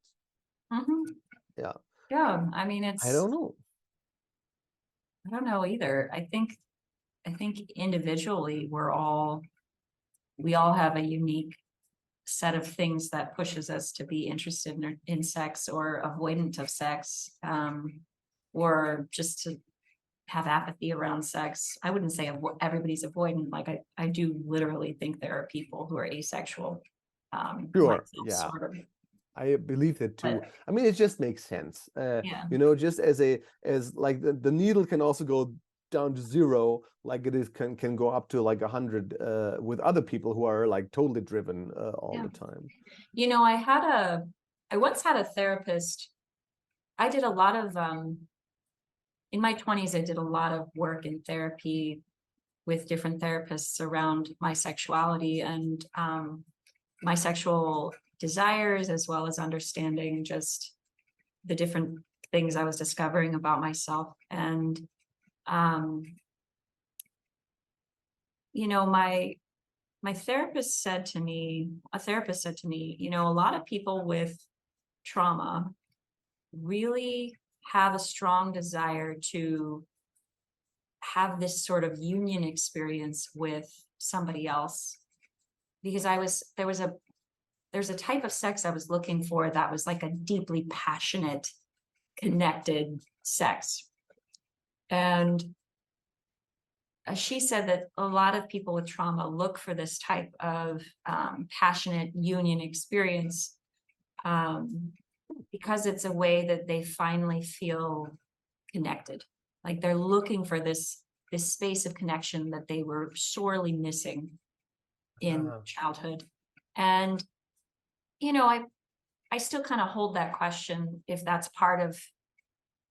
Yeah. Yeah, I mean, I don't know. I don't know either. I think individually we all have a unique set of things that pushes us to be interested in sex or avoidant of sex, or just to have apathy around sex. I wouldn't say everybody's avoidant. Like I do literally think there are people who are asexual. Sure. Myself, Yeah. sort of. I believe that too. But, I mean, it just makes sense. yeah. You know, just as like the needle can also go down to 0, like it is can go up to like 100 with other people who are like totally driven all the time. You know, I once had a therapist. I did a lot of in my 20s, I did a lot of work in therapy with different therapists around my sexuality and my sexual desires, as well as understanding just the different things I was discovering about myself. And you know, my therapist said to me, you know, a lot of people with trauma really have a strong desire to have this sort of union experience with somebody else, because there's a type of sex I was looking for that was like a deeply passionate, connected sex. And she said that a lot of people with trauma look for this type of passionate union experience because it's a way that they finally feel connected. Like they're looking for this space of connection that they were sorely missing in childhood. And you know, I still kind of hold that question, if that's part of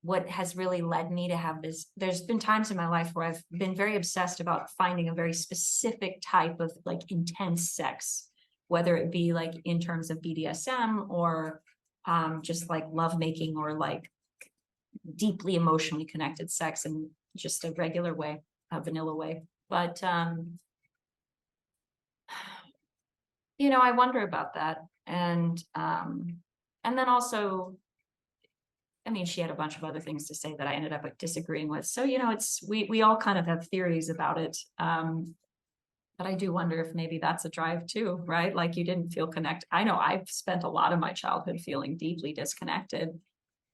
what has really led me to have this. There's been times in my life where I've been very obsessed about finding a very specific type of like intense sex, whether it be like in terms of BDSM or just like lovemaking or like deeply emotionally connected sex in just a regular way, a vanilla way. But You know, I wonder about that. And then also, I mean, she had a bunch of other things to say that I ended up disagreeing with. So, you know, we all kind of have theories about it. But I do wonder if maybe that's a drive too, right? Like you didn't feel connected. I know I've spent a lot of my childhood feeling deeply disconnected.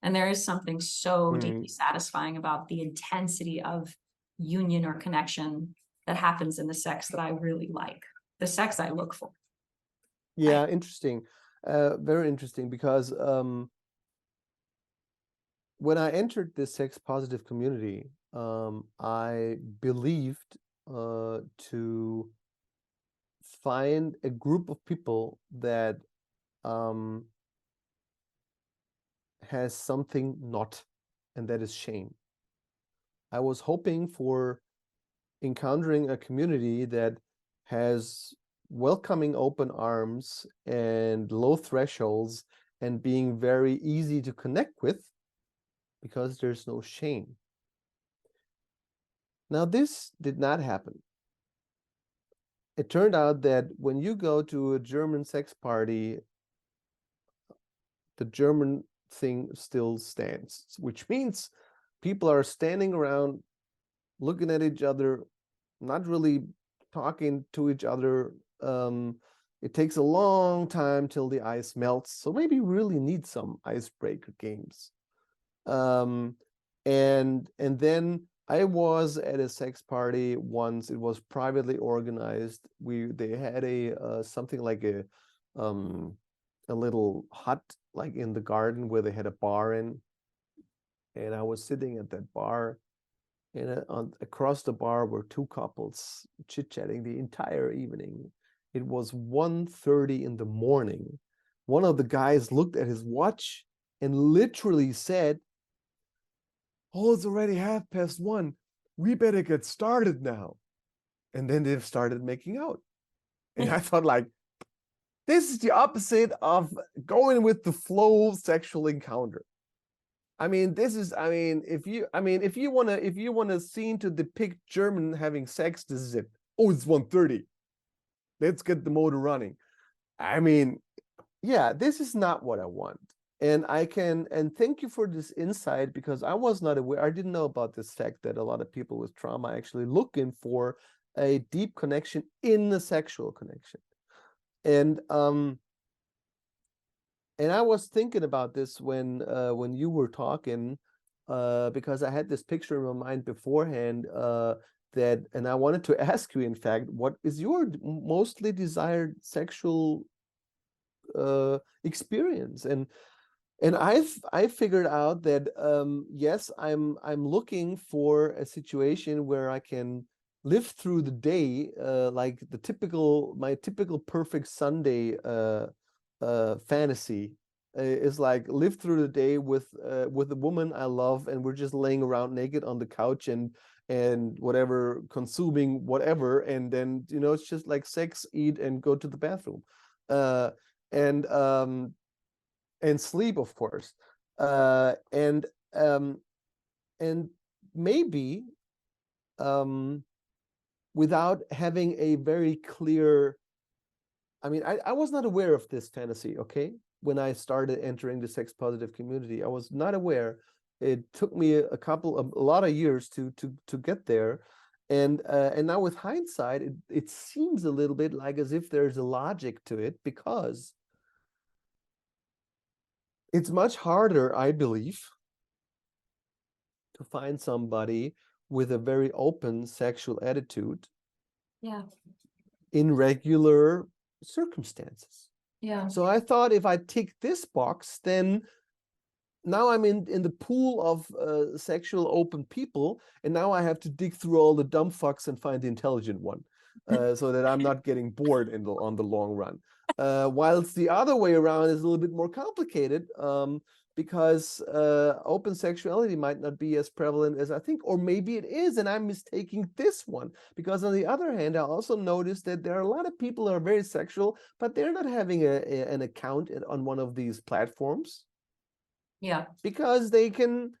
And there is something so deeply satisfying about the intensity of union or connection that happens in the sex that I really like, the sex I look for. Yeah, interesting. Very interesting, because when I entered this sex positive community, I believed to find a group of people that has something not, and that is shame. I was hoping for encountering a community that has welcoming open arms and low thresholds and being very easy to connect with, because there's no shame. Now, this did not happen. It turned out that when you go to a German sex party, the German thing still stands, which means people are standing around looking at each other, not really talking to each other. It takes a long time till the ice melts, so maybe we really need some icebreaker games. And then I was at a sex party once. It was privately organized. They had a something like a little hut like in the garden where they had a bar in, and I was sitting at that bar, and across the bar were two couples chit-chatting the entire evening. It was 1:30 in the morning. One of the guys looked at his watch and literally said, "Oh, it's already 1:30. We better get started now." And then they started making out. And I thought, like, this is the opposite of going with the flow sexual encounter. I mean, if you want a scene to depict German having sex, this is it. Oh, it's 1:30. Let's get the motor running. I mean, yeah, this is not what I want. And thank you for this insight, because I was not aware, I didn't know about this fact that a lot of people with trauma actually looking for a deep connection in the sexual connection. And I was thinking about this when you were talking, because I had this picture in my mind beforehand, and I wanted to ask you, in fact, what is your mostly desired sexual experience? And I figured out that yes, I'm looking for a situation where I can live through the day, like my typical perfect Sunday fantasy is like live through the day with a woman I love, and we're just laying around naked on the couch and whatever, consuming whatever, and then it's just like sex, eat, and go to the bathroom, and sleep, of course, and maybe without having a very clear. I mean, I was not aware of this fantasy, okay? When I started entering the sex positive community, I was not aware. It took me a lot of years to get there. And now with hindsight, it seems a little bit like as if there's a logic to it, because it's much harder, I believe, to find somebody with a very open sexual attitude in regular circumstances. So I thought, if I tick this box, then now I'm in the pool of sexual open people, and now I have to dig through all the dumb fucks and find the intelligent one, so that I'm not getting bored on the long run. Whilst the other way around is a little bit more complicated, because open sexuality might not be as prevalent as I think, or maybe it is, and I'm mistaking this one. Because on the other hand, I also noticed that there are a lot of people who are very sexual, but they're not having an account on one of these platforms. Yeah. Because they can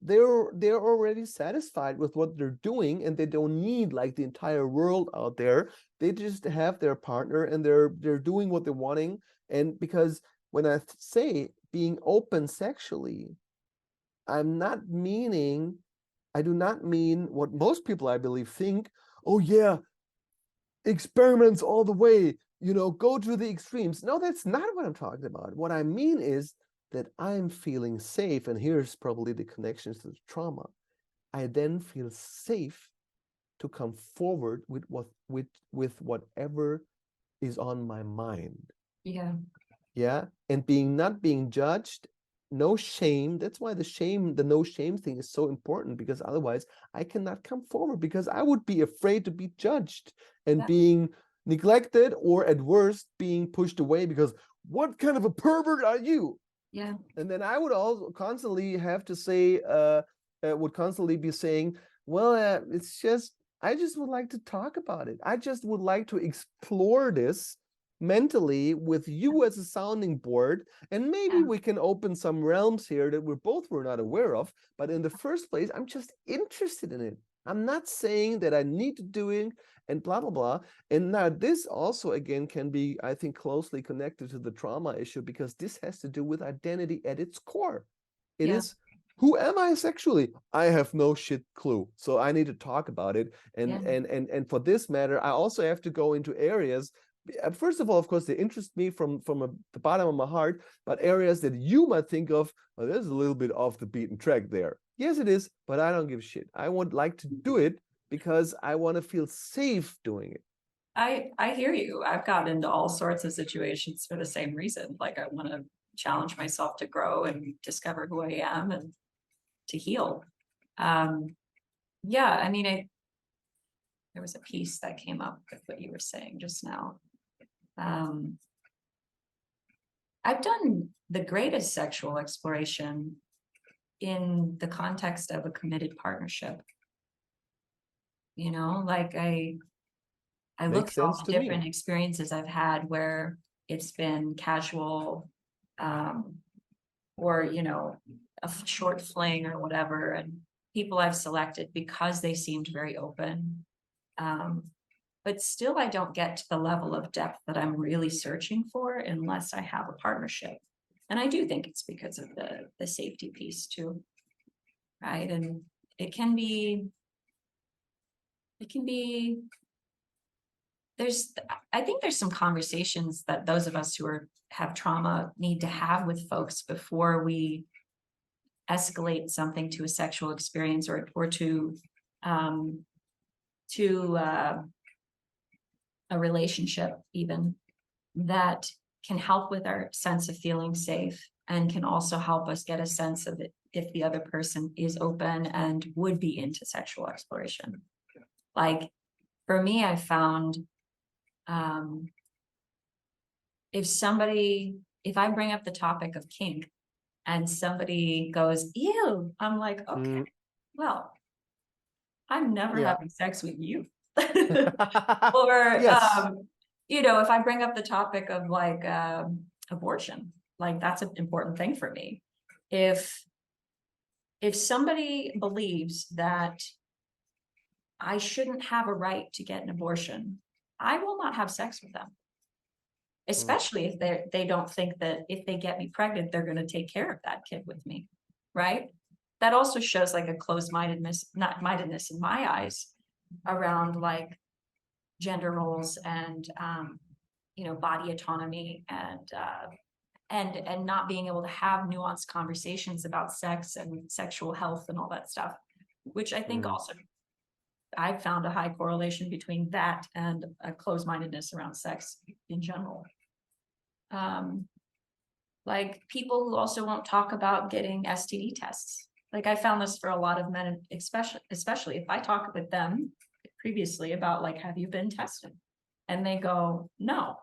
they're already satisfied with what they're doing, and they don't need like the entire world out there. They just have their partner, and they're doing what they're wanting. And because when I say being open sexually, I'm not meaning, I do not mean what most people I believe think, oh yeah, experiments all the way, go to the extremes. No, that's not what I'm talking about. What I mean is that I'm feeling safe, and here's probably the connections to the trauma. I then feel safe to come forward with whatever is on my mind. Yeah. Yeah. And not being judged, no shame. That's why the no shame thing is so important, because otherwise I cannot come forward, because I would be afraid to be judged and Yeah. being neglected, or at worst being pushed away, because what kind of a pervert are you? Yeah. And then I would also constantly have to say, would constantly be saying, well, it's just, I just would like to talk about it. I just would like to explore this mentally with you as a sounding board, and maybe Yeah. we can open some realms here that were not aware of. But in the first place, I'm just interested in it. I'm not saying that I need to do it and blah blah blah. And now this also again can be, I think, closely connected to the trauma issue, because this has to do with identity at its core. It Yeah. is, who am I sexually? I have no shit clue. So I need to talk about it. And Yeah. and for this matter, I also have to go into areas. First of all, of course, they interest me from the bottom of my heart, but areas that you might think of, well, there's a little bit off the beaten track there. Yes, it is, but I don't give a shit. I would like to do it because I want to feel safe doing it. I hear you. I've gotten into all sorts of situations for the same reason. Like I want to challenge myself to grow and discover who I am and to heal. Yeah, I mean, there was a piece that came up with what you were saying just now. I've done the greatest sexual exploration in the context of a committed partnership. Like I look Makes at all sense the to different me. experiences I've had where it's been casual, or a short fling or whatever, and people I've selected because they seemed very open. But still, I don't get to the level of depth that I'm really searching for unless I have a partnership. And I do think it's because of the safety piece too, right? And it can be I think there's some conversations that those of us who have trauma need to have with folks before we escalate something to a sexual experience or to a relationship even, that can help with our sense of feeling safe and can also help us get a sense of it if the other person is open and would be into sexual exploration. Like for me, I found if I bring up the topic of kink and somebody goes, ew, I'm like, okay, well, I'm never Yeah. having sex with you. Or, Yes. if I bring up the topic of like abortion, like that's an important thing for me. If somebody believes that I shouldn't have a right to get an abortion, I will not have sex with them. Especially if they don't think that if they get me pregnant, they're going to take care of that kid with me, right? That also shows like a closed-mindedness, not mindedness in my eyes, around like gender roles and body autonomy and not being able to have nuanced conversations about sex and sexual health and all that stuff, which I think also I've found a high correlation between that and a closed-mindedness around sex in general. Like people who also won't talk about getting STD tests. Like I found this for a lot of men, especially if I talk with them previously about like, have you been tested? And they go, no.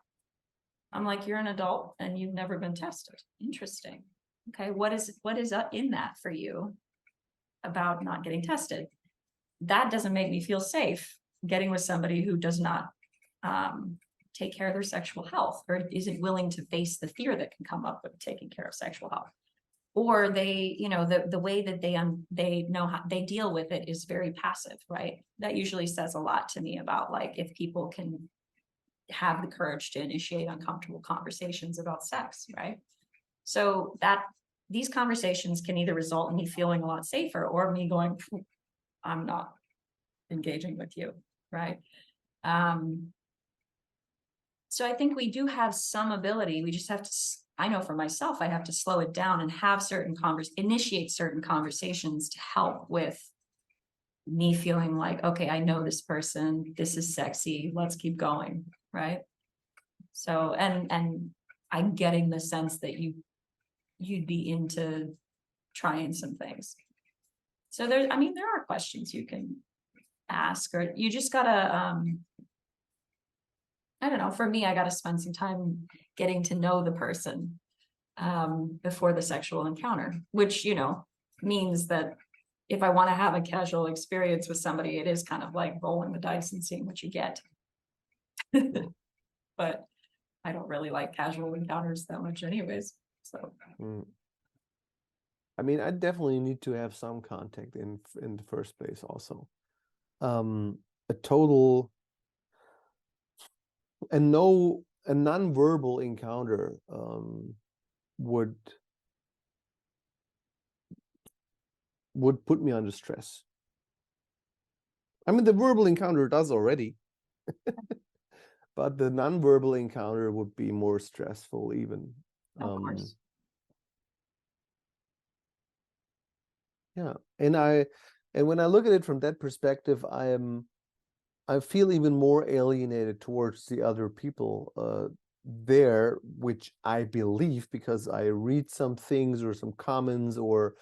I'm like, you're an adult and you've never been tested. Interesting. Okay, what is in that for you about not getting tested? That doesn't make me feel safe getting with somebody who does not take care of their sexual health or isn't willing to face the fear that can come up with taking care of sexual health. or they, you know, the way that they know how they deal with it is very passive, right? That usually says a lot to me about like if people can have the courage to initiate uncomfortable conversations about sex, right? So that these conversations can either result in me feeling a lot safer or me going, I'm not engaging with you, right? So I think we do have some ability. We just have to, I know for myself, I have to slow it down and have initiate certain conversations to help with me feeling like, okay, I know this person, this is sexy, let's keep going, right? So, and I'm getting the sense that you'd be into trying some things. So there, I mean, there are questions you can ask, or you just gotta, I don't know, for me, I gotta spend some time getting to know the person before the sexual encounter, which, you know, means that if I want to have a casual experience with somebody, it is kind of like rolling the dice and seeing what you get. But I don't really like casual encounters that much anyways, so. I mean, I definitely need to have some contact in the first place also. A total and a non-verbal encounter would put me under stress. I mean, the verbal encounter does already, but the non-verbal encounter would be more stressful even. Of course. Yeah, and when I look at it from that perspective, I feel even more alienated towards the other people there, which I believe because I read some things or some comments or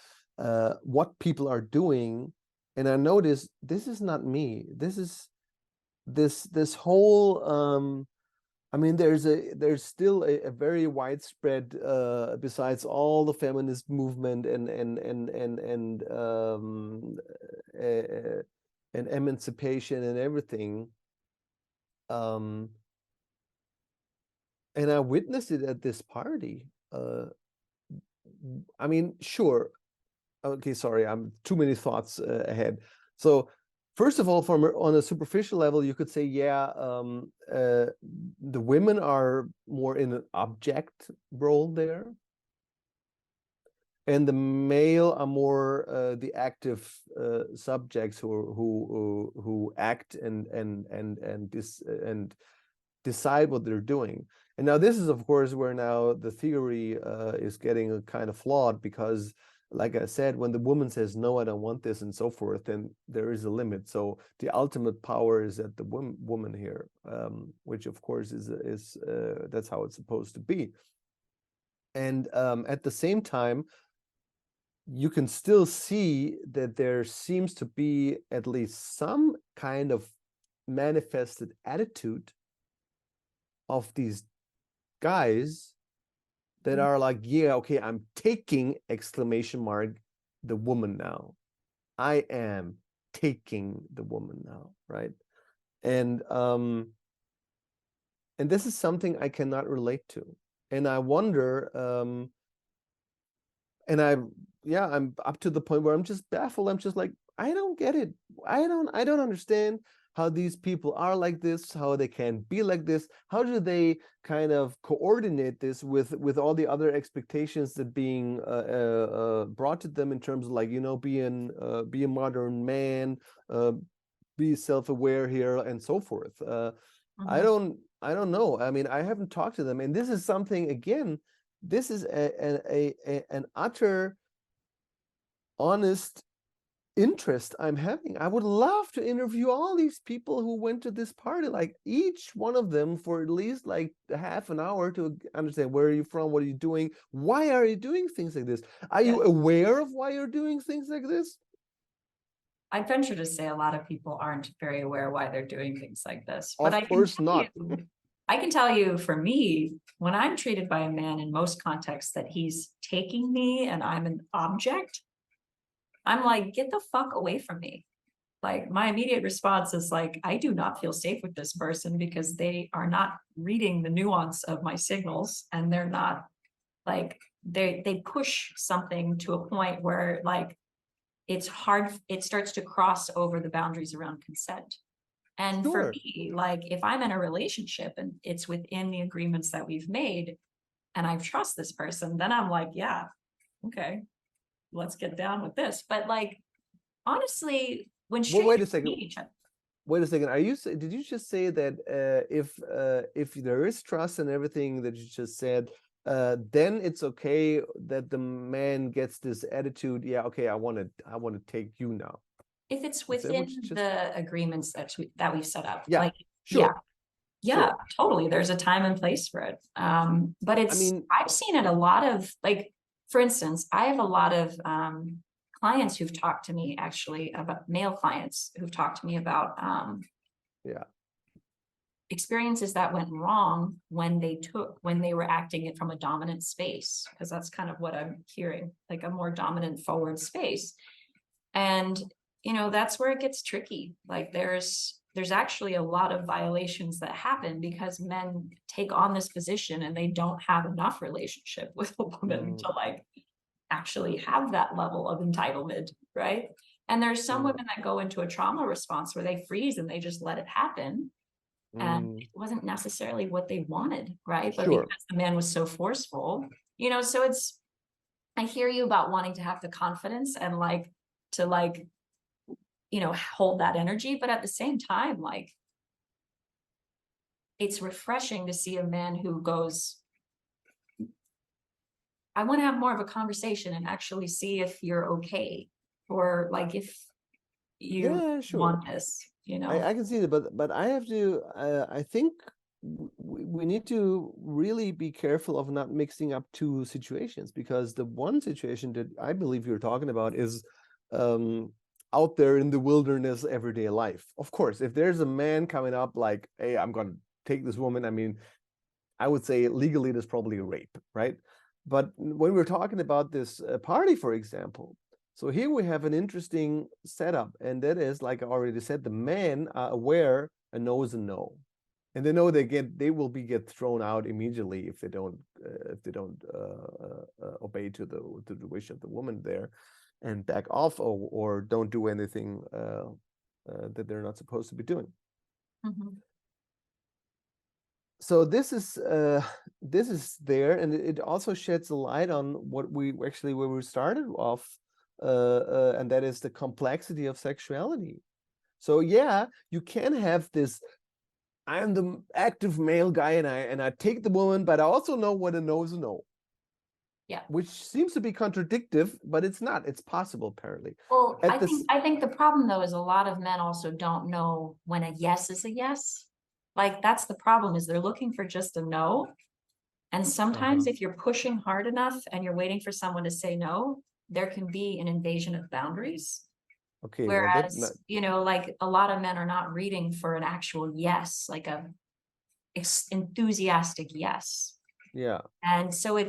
what people are doing, and I notice this is not me. This is this whole I mean, there's still a very widespread besides all the feminist movement and emancipation and everything. And I witnessed it at this party. I mean, sure. Okay, sorry, I'm too many thoughts ahead. So first of all, on a superficial level, you could say, yeah, the women are more in an object role there, and the male are more the active subjects who act and decide what they're doing. And now this is, of course, where now the theory is getting kind of flawed because, like I said, when the woman says, no, I don't want this and so forth, then there is a limit. So the ultimate power is at the woman here, which of course is that's how it's supposed to be. And at the same time, you can still see that there seems to be at least some kind of manifested attitude of these guys that are like, yeah, okay, I'm taking exclamation mark the woman now. I am taking the woman now, right? And this is something I cannot relate to. And I wonder, and I'm up to the point where I'm just baffled. I'm just like, I don't get it. I don't understand how these people are like this, how they can be like this. How do they kind of coordinate this with all the other expectations that being brought to them in terms of, like, you know, be a modern man, be self-aware here and so forth. I don't know. I mean, I haven't talked to them, and this is something, again, this is an utter honest interest I'm having. I would love to interview all these people who went to this party, like each one of them for at least like half an hour to understand, where are you from, what are you doing, why are you doing things like this, are you aware of why you're doing things like this? I venture to say a lot of people aren't very aware why they're doing things like this. Of But course not. I can tell you, for me, when I'm treated by a man in most contexts that he's taking me and I'm an object, I'm like, get the fuck away from me. Like, my immediate response is like, I do not feel safe with this person because they are not reading the nuance of my signals, and they're not like they push something to a point where like it's hard, it starts to cross over the boundaries around consent. And for Sure. me, like if I'm in a relationship and it's within the agreements that we've made and I trust this person, then I'm like, yeah, okay, let's get down with this. But like, honestly, when Well, wait a strangers second. meet each other, Wait a second. Did you just say that if there is trust and everything that you just said, then it's okay that the man gets this attitude? Yeah, okay, I want to take you now. if it's Is that what within you just? the agreements that we've set up, Yeah, like, sure. yeah, yeah, Sure. totally. There's a time and place for it. But I mean, I've seen it a lot of, like, for instance, I have a lot of clients who've talked to me, actually, about male clients who've talked to me about yeah. experiences that went wrong when they were acting it from a dominant space, because that's kind of what I'm hearing, like a more dominant forward space. And that's where it gets tricky. Like there's actually a lot of violations that happen because men take on this position and they don't have enough relationship with a woman to like actually have that level of entitlement, right? And there's some women that go into a trauma response where they freeze and they just let it happen. And it wasn't necessarily what they wanted, right? But Sure. because the man was so forceful, so I hear you about wanting to have the confidence and like to like, hold that energy. But at the same time, like, it's refreshing to see a man who goes, I want to have more of a conversation and actually see if you're okay, or like if you Yeah, sure. want this, I can see that, but I have to. I think we need to really be careful of not mixing up two situations, because the one situation that I believe you're talking about is out there in the wilderness, everyday life. Of course, if there's a man coming up like, hey, I'm gonna take this woman, I mean, I would say legally there's probably a rape, right? But when we're talking about this party, for example, so here we have an interesting setup, and that is, like I already said, the men are aware and knows a no, and they know they will get thrown out immediately if they don't obey to the wish of the woman there, and back off, or don't do anything that they're not supposed to be doing. So this is there, and it also sheds a light on what we actually where we started off, and that is the complexity of sexuality. So yeah, you can have this, I am the active male guy and I take the woman, but I also know what a no is a no. Yeah. Which seems to be contradictive, but it's not. It's possible, apparently. Well, I think the problem though is a lot of men also don't know when a yes is a yes. Like that's the problem, is they're looking for just a no. And sometimes if you're pushing hard enough and you're waiting for someone to say no, there can be an invasion of boundaries. Okay, Whereas, like a lot of men are not reading for an actual yes, like a enthusiastic yes. Yeah. And so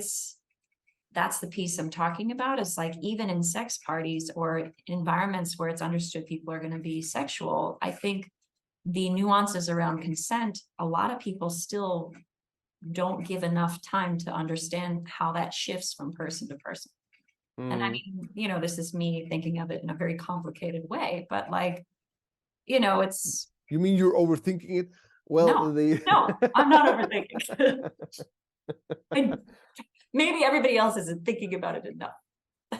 that's the piece I'm talking about. Is like, even in sex parties or environments where it's understood people are going to be sexual, I think the nuances around consent, a lot of people still don't give enough time to understand how that shifts from person to person. And I mean, this is me thinking of it in a very complicated way, but like, it's. You mean you're overthinking it? Well, no, I'm not overthinking. Maybe everybody else isn't thinking about it enough.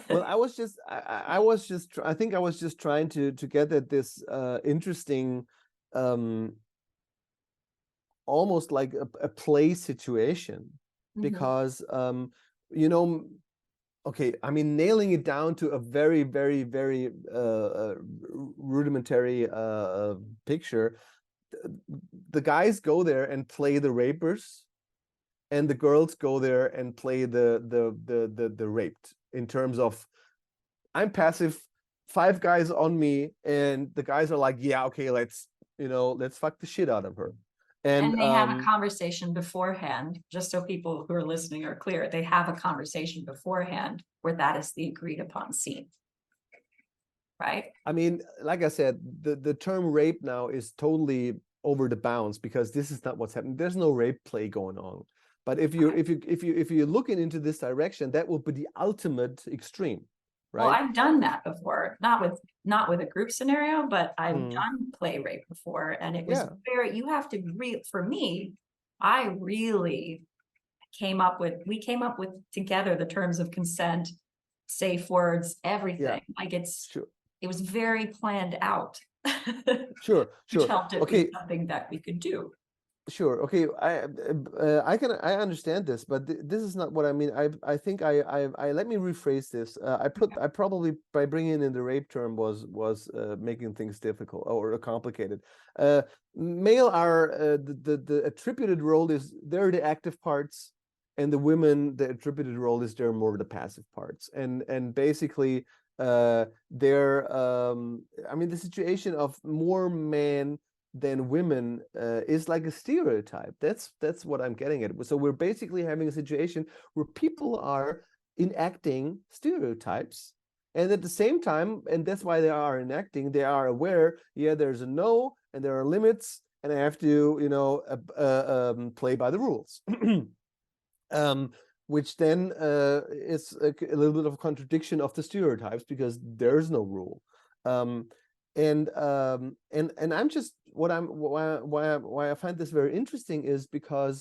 Well, I think I was just trying to get at this interesting, almost like a play situation, because okay, I mean, nailing it down to a very, very, very rudimentary picture, the guys go there and play the rapers, and the girls go there and play the raped, in terms of, I'm passive, 5 guys on me, and the guys are like, yeah, okay, let's fuck the shit out of her. And they have a conversation beforehand, just so people who are listening are clear. They have a conversation beforehand where that is the agreed upon scene. Right? I mean, like I said, the term rape now is totally over the bounds, because this is not what's happening. There's no rape play going on. But if you're looking into this direction, that will be the ultimate extreme, Well, right? I've done that before, not with a group scenario, but I've Mm. done play rape before, and it was Yeah. you have to for me, I really we came up with together the terms of consent, safe words, everything. Like Sure. it was very planned out. Sure. Which helped it Okay. be something that we could do. Sure. Okay. I understand this, but this is not what I mean. I think I let me rephrase this. I probably by bringing in the rape term was making things difficult or complicated. Male are the attributed role is they're the active parts, and the women the attributed role is they're more the passive parts. And basically they're I mean the situation of more men than women is like a stereotype. That's what I'm getting at. So we're basically having a situation where people are enacting stereotypes, and at the same time, and that's why they are enacting, they are aware, yeah, there's a no, and there are limits, and I have to, you know, play by the rules. Which then is a little bit of a contradiction of the stereotypes because there's no rule. And I'm just why I find this very interesting is because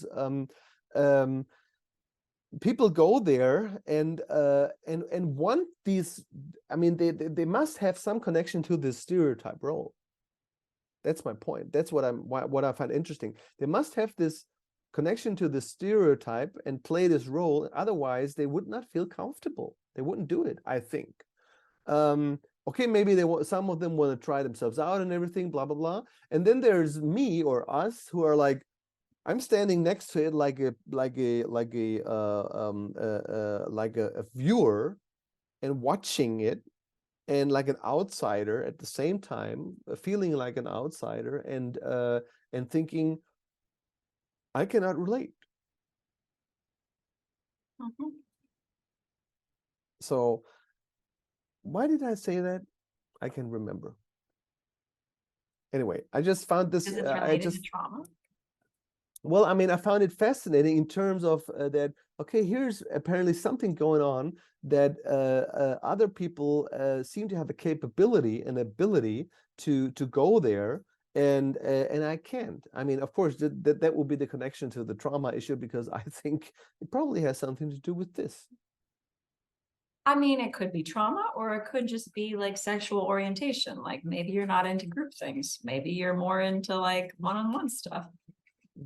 people go there and want these. I mean, they must have some connection to this stereotype role. That's my point. That's what I find interesting. They must have this connection to the stereotype and play this role. Otherwise, they would not feel comfortable. They wouldn't do it, I think. Okay, maybe some of them want to try themselves out and everything, blah blah blah. And then there's me or us who are like, I'm standing next to it like a viewer and watching it, and like an outsider at the same time, feeling like an outsider and thinking, I cannot relate. Mhm. So why did I say that? I can remember. Anyway, I just found this. Is it related to trauma? Well, I mean, I found it fascinating in terms of that. Okay, here's apparently something going on that other people seem to have a capability and ability to go there, and I can't. I mean, of course, that will be the connection to the trauma issue because I think it probably has something to do with this. I mean, it could be trauma, or it could just be like sexual orientation. Like maybe you're not into group things. Maybe you're more into like one-on-one stuff.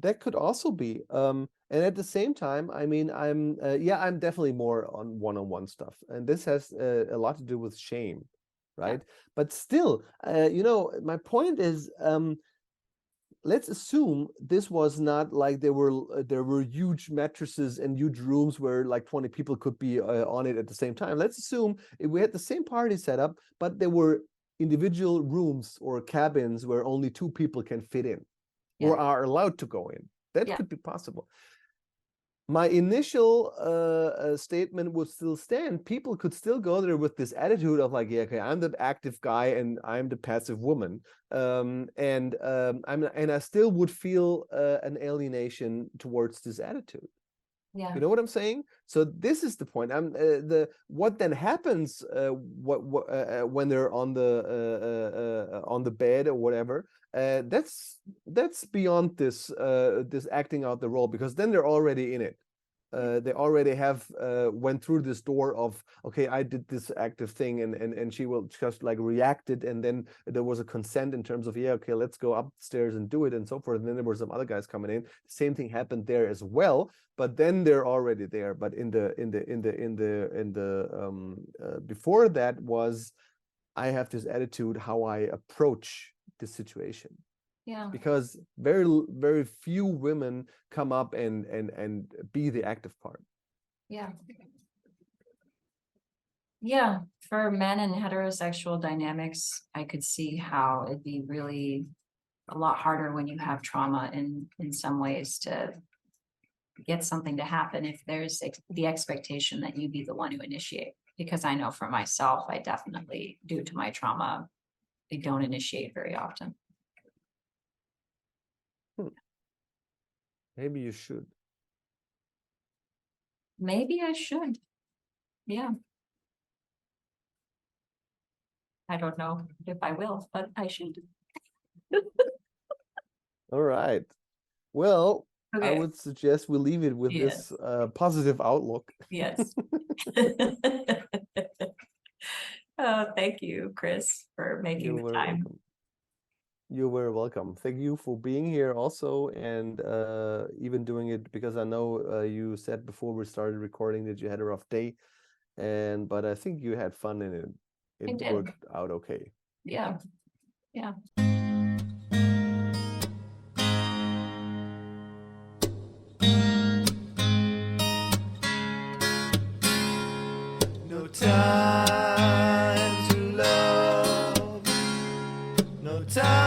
That could also be. And at the same time, I mean, I'm definitely more on one-on-one stuff, and this has a lot to do with shame, right? Yeah. But still, you know, my point is, let's assume this was not like there were huge mattresses and huge rooms where like 20 people could be on it at the same time. Let's assume we had the same party set up, but there were individual rooms or cabins where only 2 people can fit in. Yeah. Or are allowed to go in. That could be possible. My initial statement would still stand. People could still go there with this attitude of like, yeah, okay, I'm the active guy and I'm the passive woman, and I still would feel an alienation towards this attitude. Yeah. You know what I'm saying? So this is the point. What then happens when they're on the bed or whatever. That's beyond this this acting out the role, because then they're already in it. They already have went through this door of, okay, I did this active thing, and she will just like reacted, and then there was a consent in terms of, yeah, okay, let's go upstairs and do it and so forth. And then there were some other guys coming in. Same thing happened there as well, but then they're already there. But in the before that was, I have this attitude how I approach the situation. Yeah. Because very, very few women come up and be the active part. Yeah. Yeah. For men in heterosexual dynamics, I could see how it'd be really a lot harder when you have trauma in some ways to get something to happen if there's the expectation that you be the one who initiate. Because I know for myself, I definitely, due to my trauma, I don't initiate very often. Maybe you should. Maybe I should. Yeah. I don't know if I will, but I should. All right. Well, I Okay. would suggest we leave it with Yes. this positive outlook. Yes. Oh, thank you, Chris, for making You're the very time. welcome. You're very welcome. Thank you for being here also, and even doing it because I know you said before we started recording that you had a rough day, but I think you had fun in it. I It did. worked out okay. Yeah. Yeah. No time to love, no time.